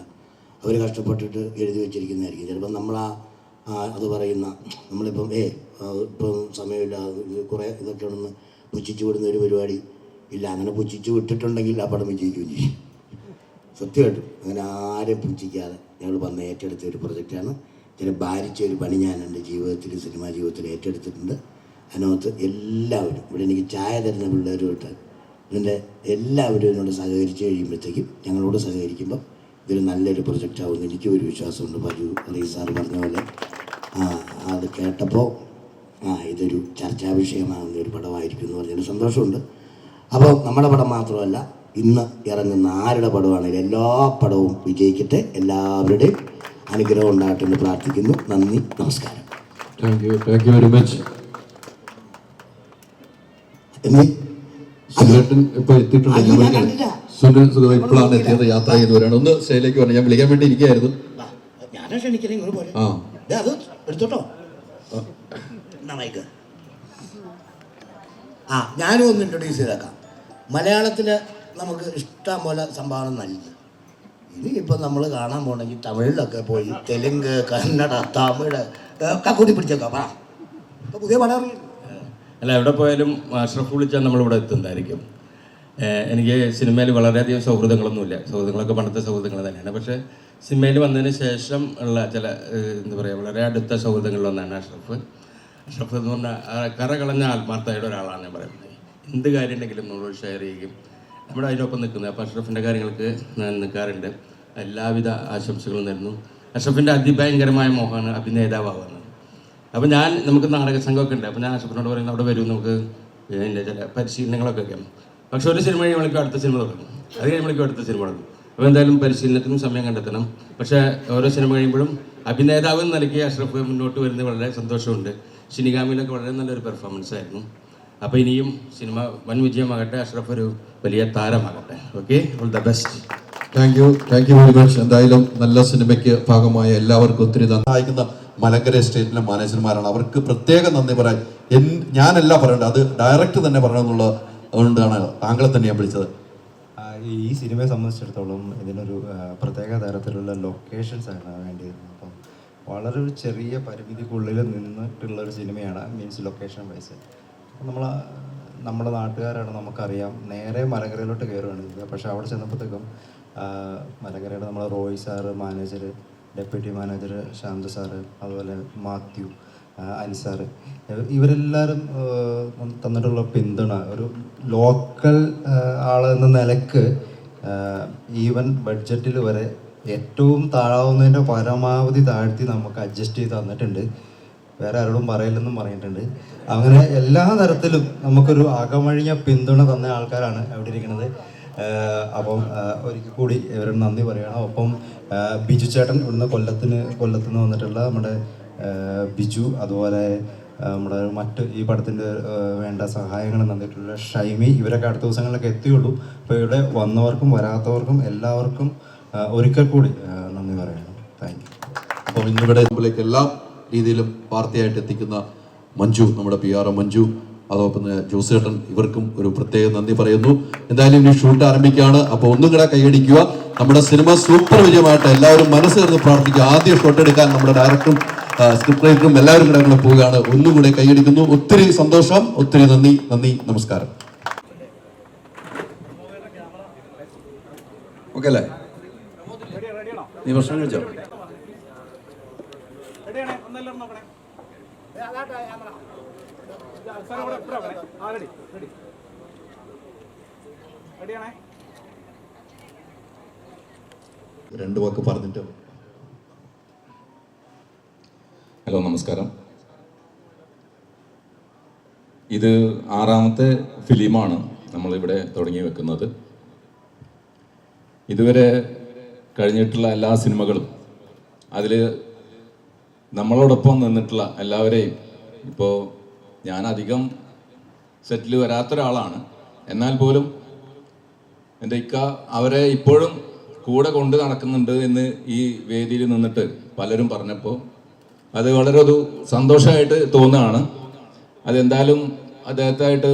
അവർ കഷ്ടപ്പെട്ടിട്ട് എഴുതി വെച്ചിരിക്കുന്നതായിരിക്കും. ചിലപ്പം അത് പറയുന്ന നമ്മളിപ്പം ഇപ്പം സമയമില്ല, കുറേ ഇതൊക്കെ ഉണ്ടെന്ന് പുച്ഛിച്ചു വിടുന്ന ഒരു പരിപാടി ഇല്ല. അങ്ങനെ പുച്ഛിച്ചു വിട്ടിട്ടുണ്ടെങ്കിൽ ആ പടം വിജയിക്കുകയും ചെയ്യും. സത്യമായിട്ടും അങ്ങനെ ആരെയും പുച്ഛിക്കാതെ ഞങ്ങൾ വന്ന് ഏറ്റെടുത്ത ഒരു പ്രൊജക്റ്റാണ്. ചില ഭാരിച്ച ഒരു പണി ഞാൻ എൻ്റെ ജീവിതത്തിൽ, സിനിമാ ജീവിതത്തിൽ ഏറ്റെടുത്തിട്ടുണ്ട്. അതിനകത്ത് എല്ലാവരും, ഇവിടെ എനിക്ക് ചായ തരുന്ന പിള്ളേരുമായിട്ട് ഇതിൻ്റെ എല്ലാവരും എന്നോട് സഹകരിച്ച് കഴിയുമ്പോഴത്തേക്കും, ഞങ്ങളോട് സഹകരിക്കുമ്പോൾ ഇതൊരു നല്ലൊരു പ്രൊജക്റ്റാവുമെന്ന് എനിക്കും ഒരു വിശ്വാസമുണ്ട്. ബജു അലി സാർ പറഞ്ഞ പോലെ അത് കേട്ടപ്പോൾ ഇതൊരു ചർച്ചാ വിഷയമാകുന്ന ഒരു പടമായിരിക്കും എന്ന് പറഞ്ഞൊരു സന്തോഷമുണ്ട്. അപ്പോൾ നമ്മുടെ പടം മാത്രമല്ല, ഇന്ന് ഇറങ്ങുന്ന ആരുടെ പടമാണെങ്കിലും എല്ലാ പടവും വിജയിക്കട്ടെ, എല്ലാവരുടെയും അനുഗ്രഹം ഉണ്ടാകട്ടെ എന്ന് പ്രാർത്ഥിക്കുന്നു. നന്ദി, നമസ്കാരം. Thank you very much. ഇപ്പോൾ എത്തിയിട്ടുണ്ട്, സുനിൽ സുഗത ഇപ്പോഴാണ് എത്തിയത്, യാത്ര ചെയ്തവരാണ്. ഒന്ന് സ്റ്റേജിലേക്ക് പറഞ്ഞു, ഞാൻ വിളിക്കാൻ വേണ്ടി ഇരിക്കുകയായിരുന്നു. അത് എടുത്തോട്ടോ. ഞാനും ഒന്ന് ഇൻട്രൊഡ്യൂസ് ചെയ്തേക്കാം. മലയാളത്തിൽ നമുക്ക് ഇഷ്ടം പോലെ സംഭാവന നൽകി. ഇനിയിപ്പോൾ നമ്മൾ കാണാൻ പോകണമെങ്കിൽ തമിഴിലൊക്കെ പോയി തെലുങ്ക്, കന്നഡ, തമിഴ് ഒക്കെ കൂടി പിടിച്ചേക്കാം. ഇപ്പോൾ പുതിയ പടം അല്ല, എവിടെ പോയാലും അഷ്റഫ് വിളിച്ചാൽ നമ്മളിവിടെ എത്തുന്നതായിരിക്കും. എനിക്ക് സിനിമയിൽ വളരെയധികം സൗഹൃദങ്ങളൊന്നുമില്ല, സൗഹൃദങ്ങളൊക്കെ പണ്ടത്തെ സൗഹൃദങ്ങൾ തന്നെയാണ്. പക്ഷേ സിനിമയിൽ വന്നതിന് ശേഷം ഉള്ള ചില എന്താ പറയുക, വളരെ അടുത്ത സൗഹൃദങ്ങളിലൊന്നാണ് അഷ്റഫ്. അഷ്റഫ് എന്ന് പറഞ്ഞാൽ കറ കളഞ്ഞ ആത്മാർത്ഥതയുടെ ഒരാളാണ് ഞാൻ പറയുന്നത്. എന്ത് കാര്യം ഉണ്ടെങ്കിലും നമ്മളോട് ഷെയർ ചെയ്യും, നമ്മുടെ അതിനൊപ്പം നിൽക്കുന്നത്. അപ്പോൾ അഷ്റഫിൻ്റെ കാര്യങ്ങൾക്ക് ഞാൻ നിൽക്കാറുണ്ട്. എല്ലാവിധ ആശംസകളും നേരുന്നു. അഷ്റഫിൻ്റെ അതിഭയങ്കരമായ മോഹമാണ് അഭിനേതാവാകുന്നത്. അപ്പോൾ നമുക്ക് നാടക സംഘമൊക്കെ ഉണ്ട്. അപ്പോൾ ഞാൻ അഷ്റഫിനോട് പറയുന്നത് അവിടെ വരും, നമുക്ക് അതിൻ്റെ ചില പരിശീലനങ്ങളൊക്കെ വയ്ക്കാം. പക്ഷെ ഒരു സിനിമ കഴിയുമ്പോഴേക്കും അടുത്ത സിനിമ തുടങ്ങും, അത് കഴിയുമ്പോഴേക്കും അടുത്ത സിനിമ തുടങ്ങും. അപ്പോൾ എന്തായാലും പരിശീലനത്തിനും സമയം കണ്ടെത്തണം. പക്ഷേ ഓരോ സിനിമ കഴിയുമ്പോഴും അഭിനേതാവ് എന്ന നിലയ്ക്ക് അഷ്റഫ് മുന്നോട്ട് വരുന്നത് വളരെ സന്തോഷമുണ്ട്. ഷിനിഗാമിയിലൊക്കെ വളരെ നല്ലൊരു പെർഫോമൻസ് ആയിരുന്നു. അപ്പോൾ ഇനിയും സിനിമ വൻ വിജയമാകട്ടെ, അഷ്റഫ് ഒരു വലിയ താരമാകട്ടെ. Okay, all the best. Thank you very much. എന്തായാലും നല്ല സിനിമയ്ക്ക് ഭാഗമായ എല്ലാവർക്കും ഒത്തിരി നന്നായിരിക്കുന്ന മലങ്കര എസ്റ്റേറ്റിലെ മാനേജർമാരാണ്. അവർക്ക് പ്രത്യേകം നന്ദി പറയാൻ ഞാനല്ല പറയേണ്ടത്, അത് ഡയറക്റ്റ് തന്നെ പറയണമെന്നുള്ളത് അതുകൊണ്ടാണ് താങ്കളെ തന്നെ ഞാൻ വിളിച്ചത്. ഈ സിനിമയെ സംബന്ധിച്ചിടത്തോളം ഇതിനൊരു പ്രത്യേക തരത്തിലുള്ള ലൊക്കേഷൻസ് ആണ് വേണ്ടിയിരുന്നത്. അപ്പം വളരെ ഒരു ചെറിയ പരിമിതിക്കുള്ളിൽ നിന്നിട്ടുള്ളൊരു സിനിമയാണ്, മീൻസ് ലൊക്കേഷൻ വൈസ്. അപ്പം നമ്മുടെ നാട്ടുകാരാണ്, നമുക്കറിയാം. നേരെ മലങ്കരയിലോട്ട് കയറുകയാണ് ഇത്. പക്ഷേ അവിടെ ചെന്നപ്പോഴത്തേക്കും മലങ്കരയുടെ നമ്മളെ Roy sir, manager, deputy manager Shantha sir, അതുപോലെ മാത്യു, അൻസാറ്, ഇവരെല്ലാവരും തന്നിട്ടുള്ള പിന്തുണ, ഒരു ലോക്കൽ ആളെന്ന നിലക്ക് ഈവൻ ബഡ്ജറ്റിൽ വരെ ഏറ്റവും താഴാവുന്നതിൻ്റെ പരമാവധി താഴ്ത്തി നമുക്ക് അഡ്ജസ്റ്റ് ചെയ്ത് തന്നിട്ടുണ്ട്. വേറെ ആരോടും പറയില്ലെന്നും പറഞ്ഞിട്ടുണ്ട്. അങ്ങനെ എല്ലാ തരത്തിലും നമുക്കൊരു അകമഴിഞ്ഞ പിന്തുണ തന്ന ആൾക്കാരാണ് അവിടെ ഇരിക്കുന്നത്. അപ്പം ഒരിക്കൽ കൂടി ഇവരോട് നന്ദി പറയണം. ഒപ്പം ബിജു ചേട്ടൻ ഇവിടുന്ന് കൊല്ലത്ത് നിന്ന് വന്നിട്ടുള്ള നമ്മുടെ ബിജു, അതുപോലെ നമ്മുടെ മറ്റ് ഈ പടത്തിൻ്റെ വേണ്ട സഹായങ്ങൾ തന്നിട്ടുള്ള ഷൈമി, ഇവരൊക്കെ അടുത്ത ദിവസങ്ങളിലൊക്കെ എത്തിയുള്ളൂ. അപ്പോൾ ഇവിടെ വന്നവർക്കും വരാത്തവർക്കും എല്ലാവർക്കും ഒരിക്കൽ കൂടി നന്ദി പറയണം. Thank you. അപ്പോൾ ഇന്നിവിടെ നമ്മളിലേക്ക് എല്ലാ രീതിയിലും വാർത്തയായിട്ട് എത്തിക്കുന്ന മഞ്ജു, നമ്മുടെ PR മഞ്ജു, അതോടൊപ്പം ജോസേട്ടൻ, ഇവർക്കും ഒരു പ്രത്യേക നന്ദി പറയുന്നു. എന്തായാലും ഇനി ഷൂട്ട് ആരംഭിക്കുകയാണ്. അപ്പോൾ ഒന്നും കൂടെ കൈയടിക്കുക. നമ്മുടെ സിനിമ സൂപ്പർ വിജയമായിട്ട് എല്ലാവരും മനസ്സ് ചേർന്ന് പ്രാർത്ഥിക്കുക. ആദ്യം ഷോട്ട് എടുക്കാൻ നമ്മുടെ ഡയറക്ടറും സ്ക്രിപ്റ്റ് റൈറ്ററും എല്ലാവരും കൂടെ അങ്ങനെ പോവുകയാണ്. ഒന്നും കൂടെ കൈയടിക്കുന്നു. ഒത്തിരി സന്തോഷം, ഒത്തിരി നന്ദി. നമസ്കാരം. ഓക്കെ അല്ലേ? നീ ഭക്ഷണം കഴിച്ചോ? രണ്ട് വാക്ക് പറഞ്ഞിട്ട്. ഹലോ, നമസ്കാരം. ഇത് 6ാമത്തെ ഫിലിമാണ് നമ്മളിവിടെ തുടങ്ങി വെക്കുന്നത്. ഇതുവരെ കഴിഞ്ഞിട്ടുള്ള എല്ലാ സിനിമകളും അതിൽ നമ്മളോടൊപ്പം നിന്നിട്ടുള്ള എല്ലാവരെയും, ഇപ്പോൾ ഞാൻ അധികം സെറ്റിൽ വരാത്തൊരാളാണ്, എന്നാൽ പോലും എൻ്റെ ഇക്ക അവരെ ഇപ്പോഴും കൂടെ കൊണ്ട് നടക്കുന്നുണ്ട് എന്ന് ഈ വേദിയിൽ നിന്നിട്ട് പലരും പറഞ്ഞപ്പോൾ അത് വളരെ ഒരു സന്തോഷമായിട്ട് തോന്നുകയാണ്. അതെന്തായാലും അദ്ദേഹത്തായിട്ട്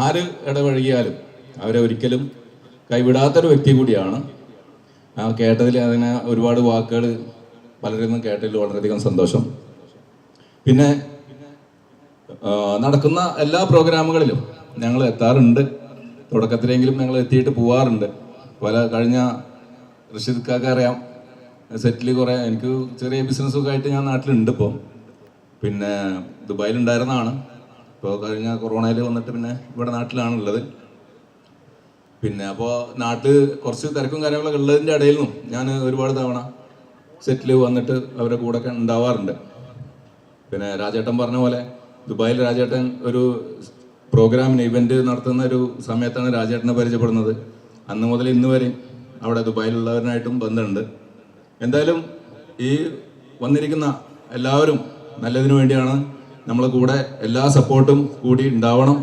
ആര് ഇടപഴകിയാലും അവരെ ഒരിക്കലും കൈവിടാത്തൊരു വ്യക്തി കൂടിയാണ്. കേട്ടതിൽ അതിനെ ഒരുപാട് വാക്കുകൾ പലരിൽ നിന്നും കേട്ടതിൽ വളരെയധികം സന്തോഷം. പിന്നെ നടക്കുന്ന എല്ലാ പ്രോഗ്രാമുകളിലും ഞങ്ങൾ എത്താറുണ്ട്. തുടക്കത്തിലെങ്കിലും ഞങ്ങൾ എത്തിയിട്ട് പോവാറുണ്ട്. കഴിഞ്ഞ റഷീദ് കാക്ക അറിയാം, സെറ്റിൽ കുറേ എനിക്ക് ചെറിയ ബിസിനസ്സൊക്കെ ആയിട്ട് ഞാൻ നാട്ടിലുണ്ട്. ഇപ്പോൾ പിന്നെ ദുബായിലുണ്ടായിരുന്നതാണ്. ഇപ്പോൾ കഴിഞ്ഞ കൊറോണയിൽ വന്നിട്ട് പിന്നെ ഇവിടെ നാട്ടിലാണുള്ളത്. പിന്നെ അപ്പോൾ നാട്ടിൽ കുറച്ച് തിരക്കും കാര്യങ്ങളൊക്കെ ഉള്ളതിൻ്റെ ഇടയിൽ നിന്നും ഞാൻ ഒരുപാട് തവണ സെറ്റിൽ വന്നിട്ട് അവരുടെ കൂടെയൊക്കെ ഉണ്ടാവാറുണ്ട്. പിന്നെ രാജേട്ടൻ പറഞ്ഞ പോലെ ദുബായിൽ രാജേട്ടൻ ഒരു പ്രോഗ്രാമിന് ഇവൻ്റ് നടത്തുന്ന ഒരു സമയത്താണ് രാജേട്ടനെ പരിചയപ്പെടുന്നത്. അന്ന് മുതൽ ഇന്ന് വരെ അവിടെ ദുബായിലുള്ളവരായിട്ടും ബന്ധമുണ്ട്. എന്തായാലും ഈ വന്നിരിക്കുന്ന എല്ലാവരും നല്ലതിനു വേണ്ടിയാണ്. നമ്മളെ കൂടെ എല്ലാ സപ്പോർട്ടും കൂടി ഉണ്ടാവണം.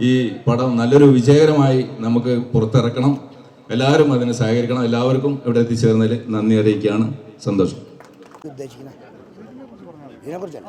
ഈ പടം നല്ലൊരു വിജയകരമായി നമുക്ക് പുറത്തിറക്കണം. എല്ലാവരും അതിന് സഹകരിക്കണം. എല്ലാവർക്കും ഇവിടെ എത്തിച്ചേർന്നതിൽ നന്ദി അറിയിക്കുകയാണ്. സന്തോഷം. ഇതിനെക്കുറിച്ചല്ല